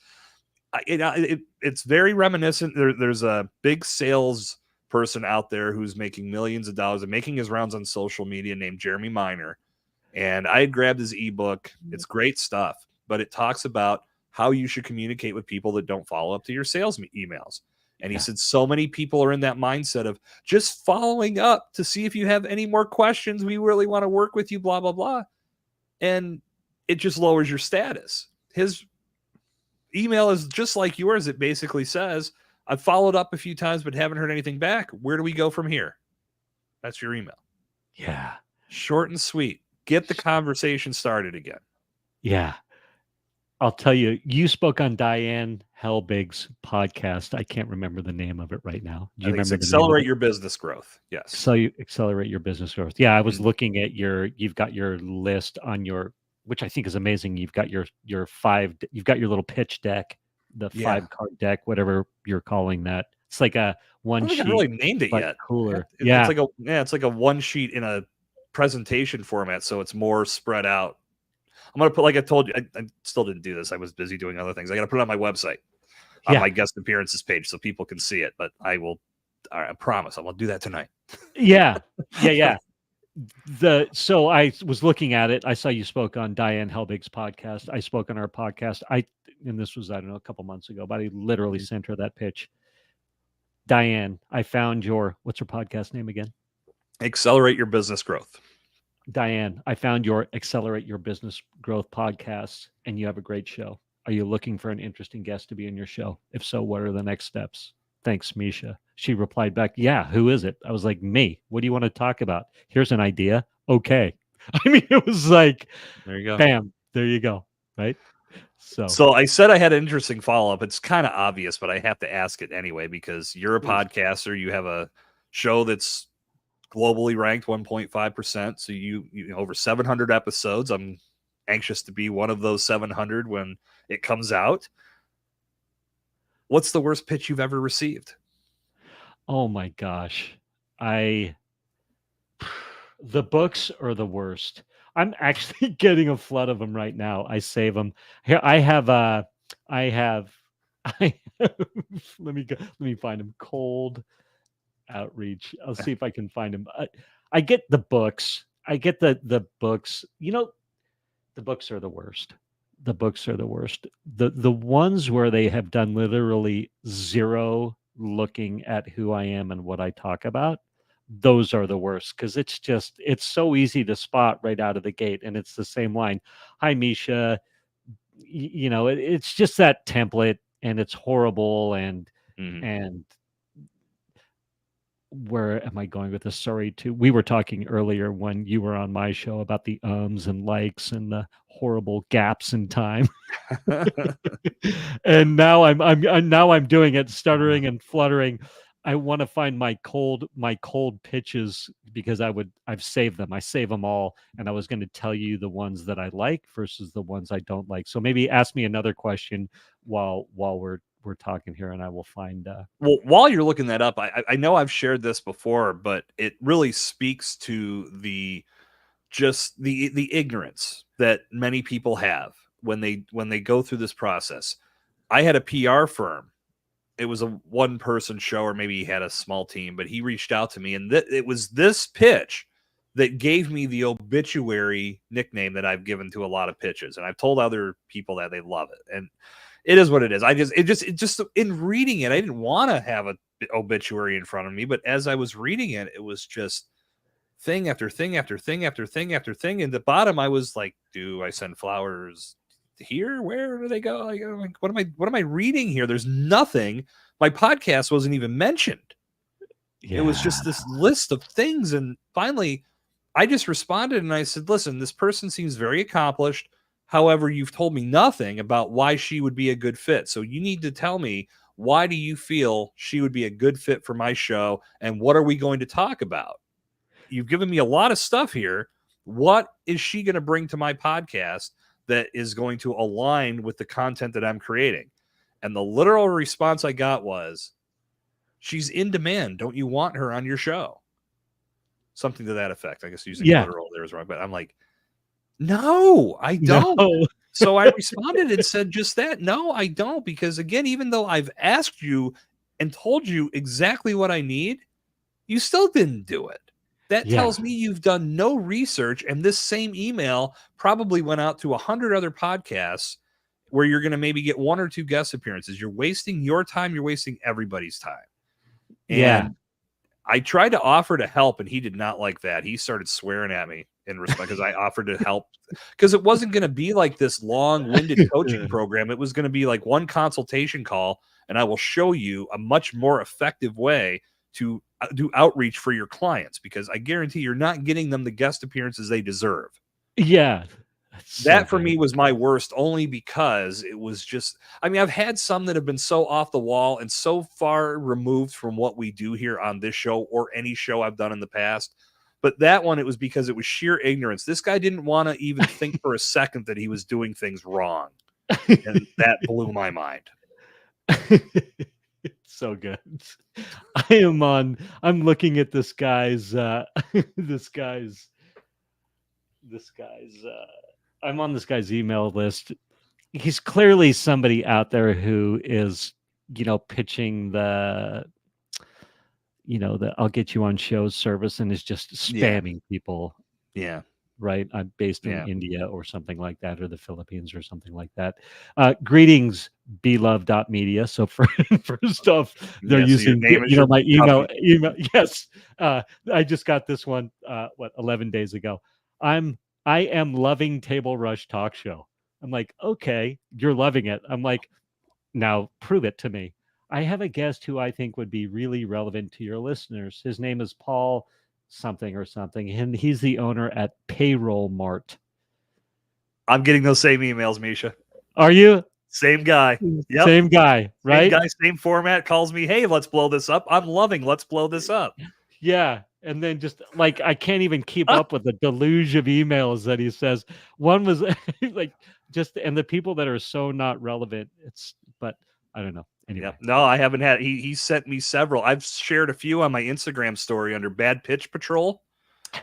very reminiscent. There's a big sales person out there who's making millions of dollars and making his rounds on social media named Jeremy Miner. And I had grabbed his ebook. It's great stuff, but it talks about how you should communicate with people that don't follow up to your sales emails. And he yeah, said so many people are in that mindset of just following up to see if you have any more questions. We really want to work with you, blah, blah, blah. And it just lowers your status. His email is just like yours. It basically says, I've followed up a few times, but haven't heard anything back. Where do we go from here? That's your email. yeah, Short and sweet. Get the conversation started again. yeah. I'll tell you, you spoke on Diane Helbig's podcast. I can't remember the name of it right now. Do I you think it's remember the name of accelerate it? your business growth. Yes. So you accelerate your business growth. Yeah, I was Mhm. looking at you've got your list on your, which I think is amazing. You've got your you've got your little pitch deck, the Yeah. 5 card deck, whatever you're calling that. It's like a I one don't think I sheet, really named it but yet. cooler. It's Yeah. like a one sheet in a presentation format, so it's more spread out. I'm gonna put, like I told you, I still didn't do this. I was busy doing other things. I got to put it on my website, on Yeah. my guest appearances page, so people can see it. But I will. All right, I promise. I'm gonna do that tonight. Yeah. Yeah. Yeah. So I was looking at it. I saw you spoke on Diane Helbig's podcast. I spoke on our podcast. And this was, I don't know, a couple months ago, but I literally Mhm. sent her that pitch. Diane, I found what's her podcast name again? Accelerate your business growth. Diane, I found your Accelerate Your Business Growth podcast, and you have a great show. Are you looking for an interesting guest to be in your show? If so, what are the next steps? Thanks, Mischa. She replied back, yeah, who is it? I was like, me. What do you want to talk about? Here's an idea. Okay. I mean, it was like, There you go. bam, there you go. Right. So, So I said I had an interesting follow up. It's kind of obvious, but I have to ask it anyway because you're a please. podcaster. You have a show that's globally ranked 1.5%. So you over 700 episodes. I'm anxious to be one of those 700 when it comes out. What's the worst pitch you've ever received? Oh my gosh. I The books are the worst. I'm actually getting a flood of them right now. I save them. Here I have I have let me find them. Cold outreach. I'll see if I can find them. I get the books. I get the books. The books are the worst. The books are the worst. The ones where they have done literally zero looking at who I am and what I talk about, those are the worst because it's so easy to spot right out of the gate, and it's the same line. Hi, Misha. It's just that template, and it's horrible. Mhm. And where am I going with this? Sorry, too. We were talking earlier when you were on my show about the ums and likes and the horrible gaps in time. And now I'm doing it, stuttering and fluttering. I want to find my cold pitches because I've saved them. I save them all, and I was going to tell you the ones that I like versus the ones I don't like. So maybe ask me another question while we're talking here, and I will find. Well, while you're looking that up, I know I've shared this before, but it really speaks to the ignorance that many people have when they go through this process. I had a PR firm. It was a one person show, or maybe he had a small team, but he reached out to me, and it was this pitch that gave me the obituary nickname that I've given to a lot of pitches, and I've told other people that they love it, and it is what it is. It just in reading it, I didn't want to have a obituary in front of me, but as I was reading it, it was just thing after thing after thing after thing after thing. And the bottom, I was like, do I send flowers here? Where do they go? Like, what am I reading here? There's nothing. My podcast wasn't even mentioned. It was Yeah. just this list of things. And finally, I just responded and I said, listen, this person seems very accomplished. However, you've told me nothing about why she would be a good fit. So you need to tell me, why do you feel she would be a good fit for my show? And what are we going to talk about? You've given me a lot of stuff here. What is she going to bring to my podcast that is going to align with the content that I'm creating? And the literal response I got was, she's in demand. Don't you want her on your show? something to that effect. I guess using Yeah. literal there is wrong, but I'm like, no, I No. don't. So I responded and said just that. No, I don't. Because again, even though I've asked you and told you exactly what I need, you still didn't do it. That Yeah. tells me you've done no research. And this same email probably went out to 100 other podcasts where you're going to maybe get 1 or 2 guest appearances. You're wasting your time. You're wasting everybody's time. Yeah. And I tried to offer to help, and he did not like that. He started swearing at me in respect because I offered to help, because it wasn't going to be like this long-winded coaching program. It was going to be like one consultation call, and I will show you a much more effective way to do outreach for your clients, because I guarantee you're not getting them the guest appearances they deserve. Yeah. That for me was my worst, only because it was just, I mean, I've had some that have been so off the wall and so far removed from what we do here on this show or any show I've done in the past. But that one, it was because it was sheer ignorance. This guy didn't want to even think for a second that he was doing things wrong. And that blew my mind. It's so good. I'm looking at this guy's I'm on this guy's email list. He's clearly somebody out there who is, pitching the I'll get you on shows service and is just spamming people. Yeah. Right. I'm based in India or something like that, or the Philippines or something like that. Greetings, beloved.media. So first off, they're using, my email. Yes. I just got this one, 11 days ago. I am loving Table Rush Talk Show. I'm like, okay, you're loving it. I'm like, now prove it to me. I have a guest who I think would be really relevant to your listeners. His name is Paul something or something, and he's the owner at Payroll Mart. I'm getting those same emails, Mischa. Are you? Same guy. Yep. Same guy, right? Same guy, same format, calls me, hey, let's blow this up. I'm loving let's blow this up. Yeah. And then just like, I can't even keep up with the deluge of emails that he says. One was like and the people that are so not relevant. But I don't know. Anyway. Yep. No, I haven't had. He sent me several. I've shared a few on my Instagram story under Bad Pitch Patrol,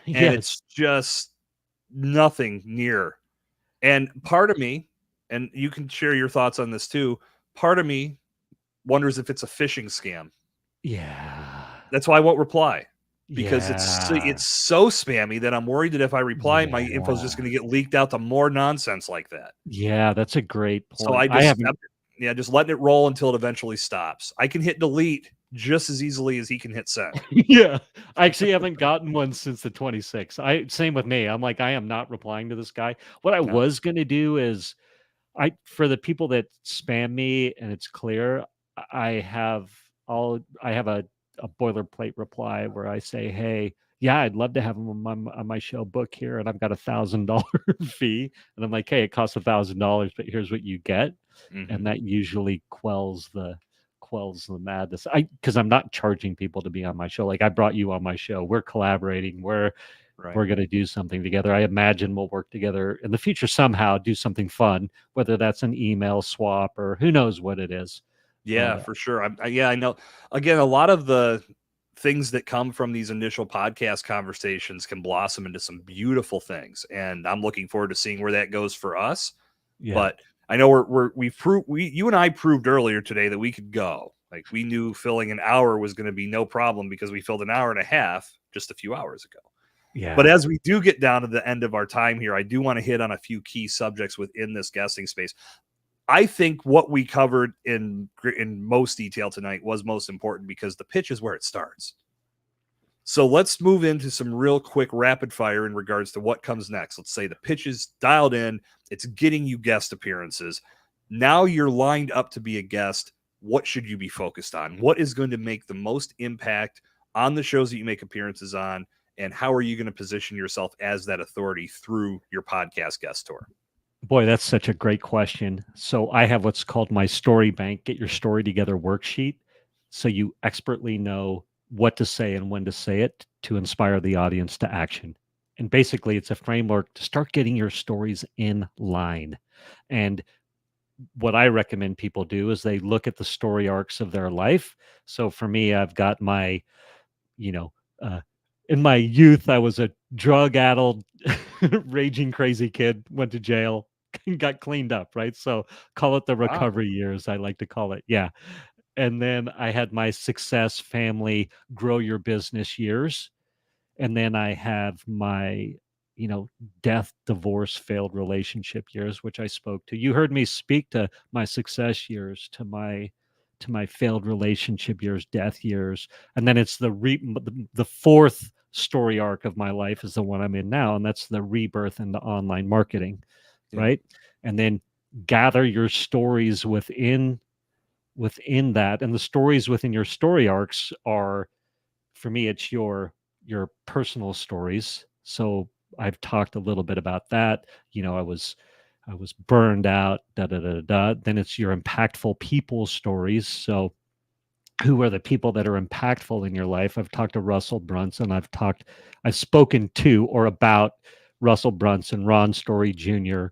and it's just nothing near. And part of me, and you can share your thoughts on this too, part of me wonders if it's a phishing scam. Yeah. That's why I won't reply, because it's so spammy that I'm worried that if I reply, my info is just going to get leaked out to more nonsense like that. Yeah, that's a great point. So just letting it roll until it eventually stops. I can hit delete just as easily as he can hit send. Yeah, I actually haven't gotten one since the 26th. Same with me. I'm like, I am not replying to this guy. What I was going to do is, for the people that spam me and it's clear, I have a boilerplate reply where I say, hey, yeah, I'd love to have him on my show, book here, and I've got $1,000 fee, and I'm like, hey, it costs $1,000, but here's what you get. And that usually quells the madness. Because I'm not charging people to be on my show. Like, I brought you on my show. We're collaborating. We're going to do something together. I imagine we'll work together in the future somehow, do something fun, whether that's an email swap or who knows what it is. Yeah, for sure. I know. Again, a lot of the things that come from these initial podcast conversations can blossom into some beautiful things, and I'm looking forward to seeing where that goes for us. Yeah. But I know you and I proved earlier today that we could go. Like, we knew filling an hour was going to be no problem because we filled an hour and a half just a few hours ago. Yeah. But as we do get down to the end of our time here, I do want to hit on a few key subjects within this guesting space. I think what we covered in most detail tonight was most important, because the pitch is where it starts. So let's move into some real quick rapid fire in regards to what comes next. Let's say the pitch is dialed in. It's getting you guest appearances. Now you're lined up to be a guest. What should you be focused on? What is going to make the most impact on the shows that you make appearances on? And how are you going to position yourself as that authority through your podcast guest tour? Boy, that's such a great question. So I have what's called my story bank, get your story together worksheet. So you expertly know what to say and when to say it to inspire the audience to action. And basically, it's a framework to start getting your stories in line. And what I recommend people do is they look at the story arcs of their life. So for me, I've got my, in my youth, I was a drug-addled, raging crazy kid, went to jail, got cleaned up, right? So call it the Wow. recovery years, I like to call it. Yeah. And then I had my success, family, grow your business years. And then I have my, death, divorce, failed relationship years, which I spoke to. You heard me speak to my success years, to my failed relationship years, death years, and then it's the fourth story arc of my life is the one I'm in now, and that's the rebirth into online marketing, Yeah. right? And then gather your stories within that, and the stories within your story arcs are, for me, it's your personal stories. So I've talked a little bit about that. I was burned out, da da da da. Then it's your impactful people stories. So who are the people that are impactful in your life? I've talked to Russell Brunson. I've spoken to or about Russell Brunson, Ron Story Jr.,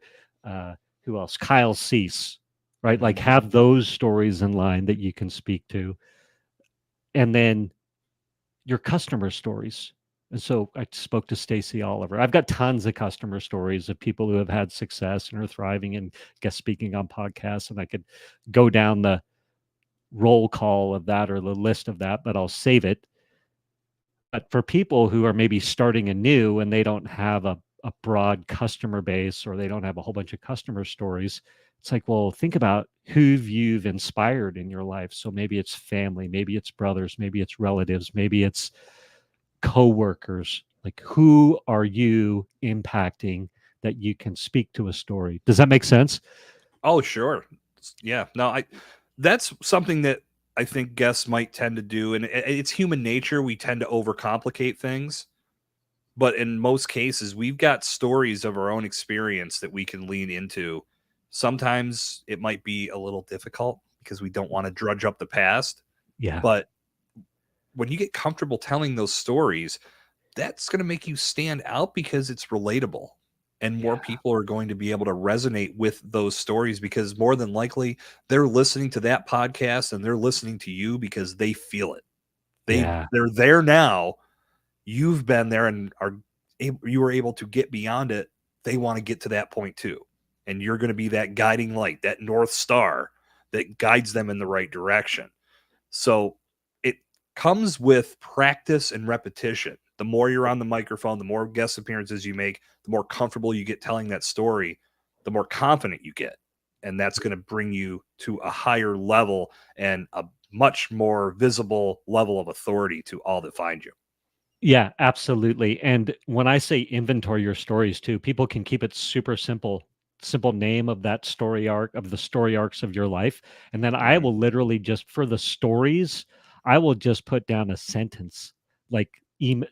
who else? Kyle Cease, right? Like, Mhm. have those stories in line that you can speak to. And then your customer stories. And so I spoke to Stacy Oliver. I've got tons of customer stories of people who have had success and are thriving and guest speaking on podcasts. And I could go down the roll call of that or the list of that, but I'll save it. But for people who are maybe starting anew and they don't have a broad customer base or they don't have a whole bunch of customer stories, it's like, well, think about who you've inspired in your life. So maybe it's family, maybe it's brothers, maybe it's relatives, maybe it's coworkers. Like, who are you impacting that you can speak to a story? Does that make sense? Oh, sure. Yeah. No, that's something that I think guests might tend to do, and it's human nature. We tend to overcomplicate things, but in most cases, we've got stories of our own experience that we can lean into. Sometimes it might be a little difficult because we don't want to drudge up the past, Yeah. but when you get comfortable telling those stories, that's going to make you stand out because it's relatable. And more Yeah. people are going to be able to resonate with those stories because more than likely they're listening to that podcast and they're listening to you because they feel it. Yeah. They're there now. You've been there and you were able to get beyond it. They want to get to that point too. And you're going to be that guiding light, that North Star that guides them in the right direction. So it comes with practice and repetition. The more you're on the microphone, the more guest appearances you make, the more comfortable you get telling that story, the more confident you get. And that's going to bring you to a higher level and a much more visible level of authority to all that find you. Yeah, absolutely. And when I say inventory your stories too, people can keep it super simple. Simple name of that story arc of the story arcs of your life. And then I Mhm. will literally just for the stories, I will just put down a sentence like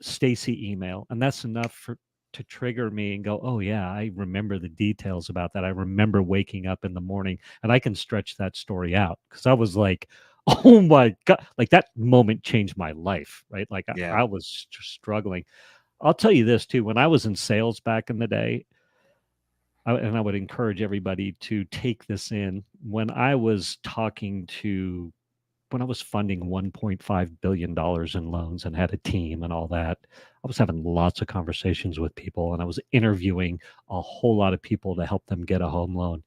Stacy email. And that's enough to trigger me and go, oh yeah, I remember the details about that. I remember waking up in the morning and I can stretch that story out. Cause I was like, oh my God, like that moment changed my life, right? Like Yeah. I was struggling. I'll tell you this too. When I was in sales back in the day, and I would encourage everybody to take this in. When I was funding $1.5 billion in loans and had a team and all that, I was having lots of conversations with people and I was interviewing a whole lot of people to help them get a home loan.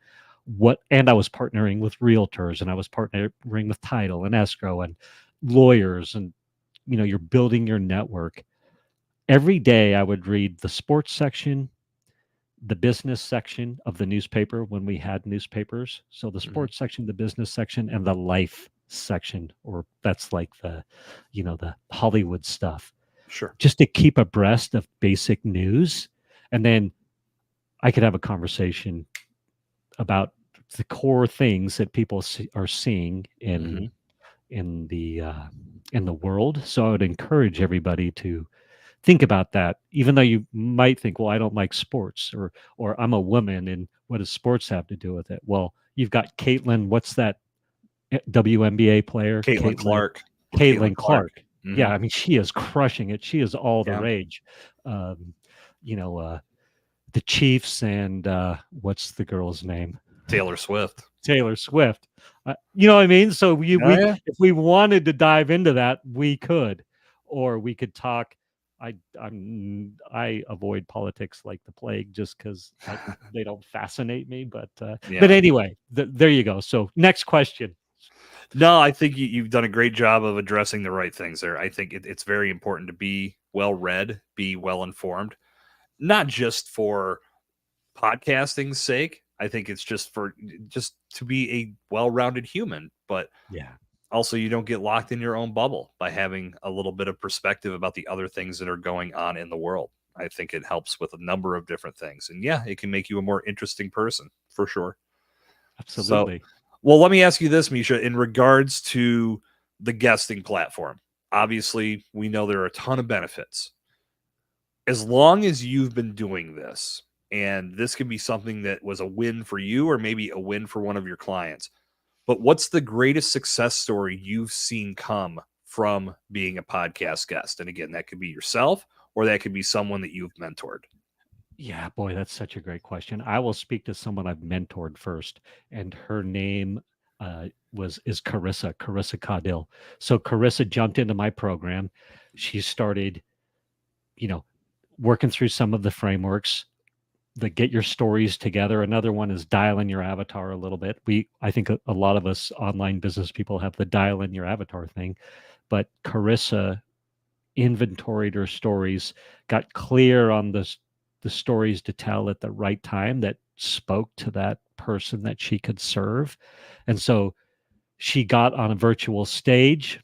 And I was partnering with realtors and I was partnering with title and escrow and lawyers and you're building your network. Every day I would read the sports section, the business section of the newspaper when we had newspapers. So the Mhm. sports section, the business section, and the life section, or that's like the Hollywood stuff, Sure. just to keep abreast of basic news. And then I could have a conversation about the core things that people are seeing Mhm. in the uh, in the world. So I would encourage everybody to think about that, even though you might think, well, I don't like sports or I'm a woman and what does sports have to do with it? Well, you've got Caitlin, what's that WNBA player? Caitlin Clark. Caitlin Caitlin Clark. Clark. Yeah, Mhm. I mean, she is crushing it. She is all the Yeah. rage. Um, you know, the Chiefs and what's the girl's name? Taylor Swift. Taylor Swift. You know what I mean? So Oh, yeah. if we wanted to dive into that, we could, or we could talk. I avoid politics like the plague just because they don't fascinate me. But Yeah. anyway, there you go. So next question. No, I think you've done a great job of addressing the right things there. I think it's very important to be well read, be well informed, not just for podcasting's sake. I think it's just to be a well-rounded human, but Yeah, also you don't get locked in your own bubble by having a little bit of perspective about the other things that are going on in the world. I think it helps with a number of different things. And yeah, it can make you a more interesting person for sure. So, absolutely. well, let me ask you this, Mischa, in regards to the guesting platform. Obviously, we know there are a ton of benefits. As long as you've been doing this, and this can be something that was a win for you or maybe a win for one of your clients, but what's the greatest success story you've seen come from being a podcast guest? And again, that could be yourself or that could be someone that you've mentored. Yeah, boy, that's such a great question. I will speak to someone I've mentored first, and her name is Carissa Caudill. So Carissa jumped into my program. She started, you know, working through some of the frameworks, the get your stories together. Another one is dial in your avatar a little bit. I think a lot of us online business people have the dial in your avatar thing, but Carissa inventoried her stories, got clear on the stories to tell at the right time that spoke to that person that she could serve. And so she got on a virtual stage,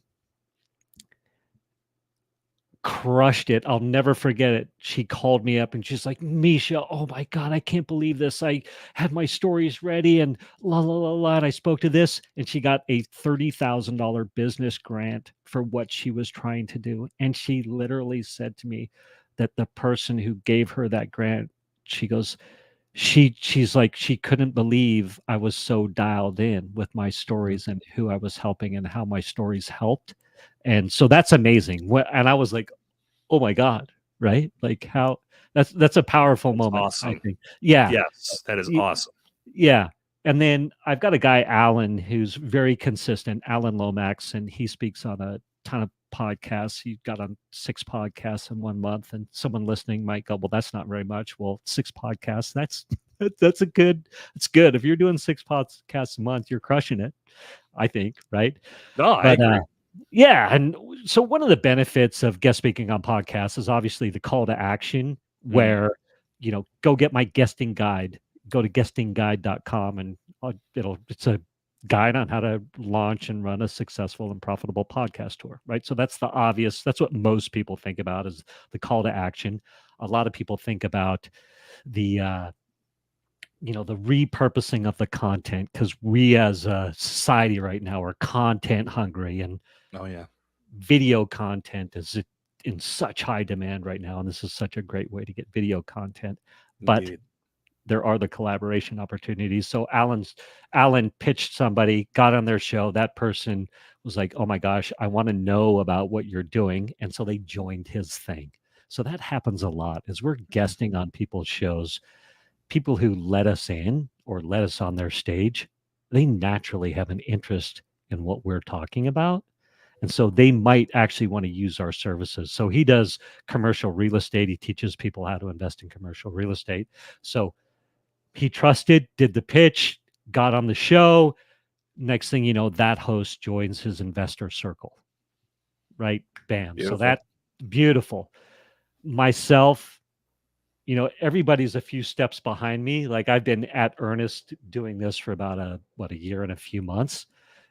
crushed it. I'll never forget it. She called me up and she's like, Mischa, oh my God, I can't believe this. I had my stories ready and la la la la. And I spoke to this, and she got a $30,000 business grant for what she was trying to do. And she literally said to me that the person who gave her that grant, she goes, she's like, she couldn't believe I was so dialed in with my stories and who I was helping and how my stories helped. And so that's amazing. And I was like, oh my God, right? Like how that's a powerful That's moment, I awesome. think. Yeah. Yes, that is Y- awesome. Yeah. And then I've got a guy, Alan, who's very consistent, Alan Lomax, and he speaks on a ton of podcasts. He got on 6 podcasts in 1 month, and someone listening might go, well, that's not very much. Well, 6 podcasts, that's it's good. If you're doing 6 podcasts a month, you're crushing it, I think, right? No, I But agree. yeah, and so one of the benefits of guest speaking on podcasts is obviously the call to action, Mm, where go get my guesting guide. Go to guestingguide.com, and it's a guide on how to launch and run a successful and profitable podcast tour, right? So that's what most people think about, is the call to action. A lot of people think about the the repurposing of the content, because we as a society right now are content hungry, and oh yeah, video content is in such high demand right now, and this is such a great way to get video content. But indeed. there are the collaboration opportunities. So Alan pitched somebody, got on their show. That person was like, "Oh my gosh, I want to know about what you're doing," and so they joined his thing. So that happens a lot as we're Mhm. guesting on people's shows. People who let us in or let us on their stage, they naturally have an interest in what we're talking about, and so they might actually want to use our services. So he does commercial real estate. He teaches people how to invest in commercial real estate. So he trusted, did the pitch, got on the show. Next thing you know, that host joins his investor circle, right? Bam. So Beautiful. that beautiful. Myself, everybody's a few steps behind me. Like I've been at earnest doing this for about a year and a few months.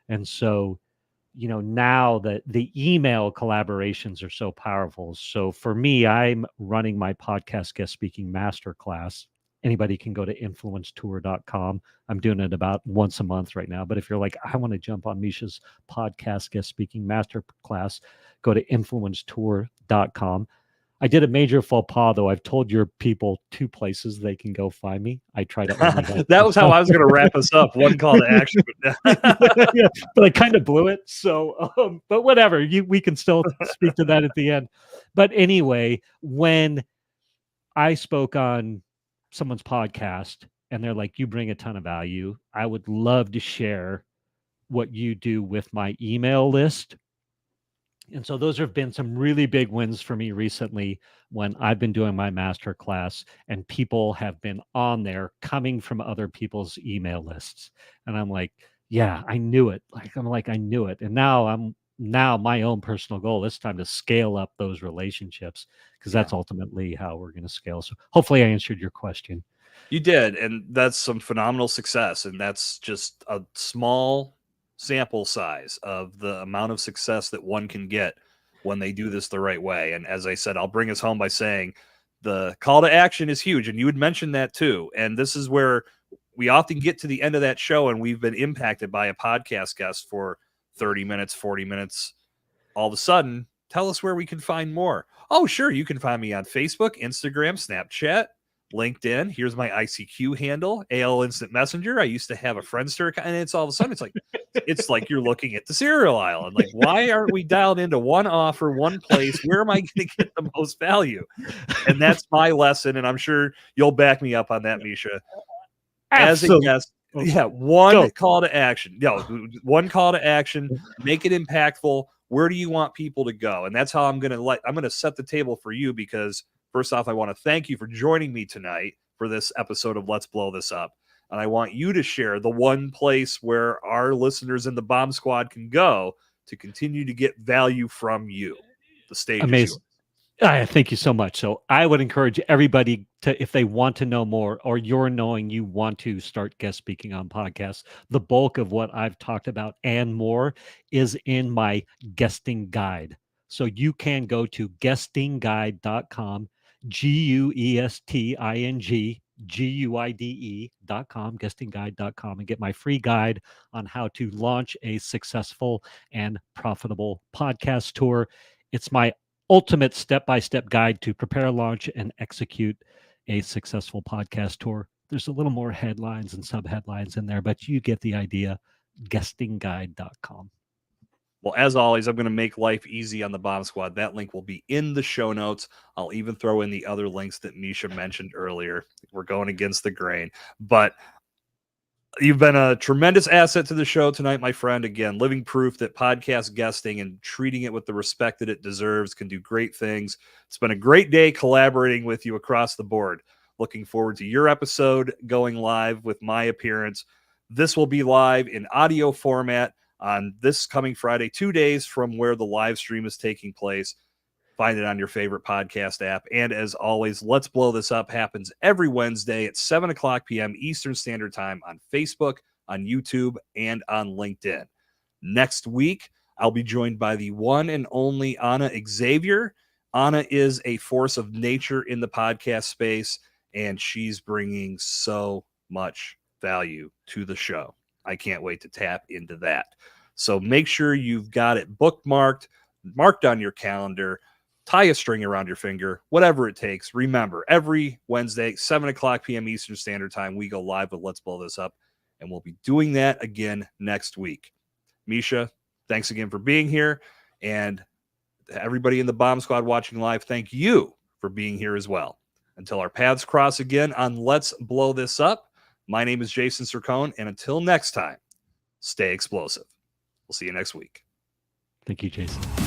And so now the email collaborations are so powerful. So for me, I'm running my podcast guest speaking masterclass. Anybody can go to influencetour.com. I'm doing it about once a month right now. But if you're like, I want to jump on Mischa's podcast guest speaking masterclass, go to influencetour.com. I did a major faux pas, though. I've told your people 2 places they can go find me. I try to only help That was how myself. I was going to wrap us up. One call to action. Yeah, but I kind of blew it. So, but whatever. We can still speak to that at the end. But anyway, when I spoke on someone's podcast and they're like, "You bring a ton of value. I would love to share what you do with my email list." And so those have been some really big wins for me recently when I've been doing my master class and people have been on there coming from other people's email lists. And I'm like, yeah, I knew it. I knew it. And now my own personal goal, it's time to scale up those relationships because Yeah. that's ultimately how we're going to scale. So hopefully I answered your question. You did, and that's some phenomenal success, and that's just a small sample size of the amount of success that one can get when they do this the right way. And as I said, I'll bring us home by saying the call to action is huge, and you had mentioned that too. And this is where we often get to the end of that show, and we've been impacted by a podcast guest for 30 minutes, 40 minutes. All of a sudden, tell us where we can find more. Oh, sure, you can find me on Facebook, Instagram, Snapchat, LinkedIn. Here's my ICQ handle, AL Instant Messenger. I used to have a Friendster account, and it's all of a sudden it's like you're looking at the cereal aisle and like, why aren't we dialed into one offer, one place? Where am I going to get the most value? And that's my lesson, and I'm sure you'll back me up on that, Mischa. As a guest, yeah, one call to action. One call to action. Make it impactful. Where do you want people to go? And that's how I'm going to set the table for you, because first off, I want to thank you for joining me tonight for this episode of Let's Blow This Up. And I want you to share the one place where our listeners in the Bomb Squad can go to continue to get value from you. The stage is yours. Thank you so much. So I would encourage everybody to, if they want to know more, or you're knowing you want to start guest speaking on podcasts, the bulk of what I've talked about and more is in my guesting guide. So you can go to guestingguide.com, guestingguide.com, guestingguide.com, and get my free guide on how to launch a successful and profitable podcast tour. It's my ultimate step-by-step guide to prepare, launch, and execute a successful podcast tour. There's a little more headlines and sub-headlines in there, but you get the idea. Guestingguide.com. Well, as always, I'm going to make life easy on the Bomb Squad. That link will be in the show notes. I'll even throw in the other links that Mischa mentioned earlier. We're going against the grain, but you've been a tremendous asset to the show tonight, my friend. Again, living proof that podcast guesting and treating it with the respect that it deserves can do great things. It's been a great day collaborating with you across the board. Looking forward to your episode going live with my appearance. This will be live in audio format on this coming Friday, 2 days from where the live stream is taking place. Find it on your favorite podcast app. And as always, Let's Blow This Up happens every Wednesday at 7 o'clock p.m. Eastern Standard Time on Facebook, on YouTube, and on LinkedIn. Next week, I'll be joined by the one and only Anna Xavier. Anna is a force of nature in the podcast space, and she's bringing so much value to the show. I can't wait to tap into that. So make sure you've got it bookmarked, marked on your calendar, tie a string around your finger, whatever it takes. Remember, every Wednesday, 7 o'clock p.m. Eastern Standard Time, we go live with Let's Blow This Up, and we'll be doing that again next week. Mischa, thanks again for being here, and everybody in the Bomb Squad watching live, thank you for being here as well. Until our paths cross again on Let's Blow This Up, my name is Jason Sircone, and until next time, stay explosive. We'll see you next week. Thank you, Jason.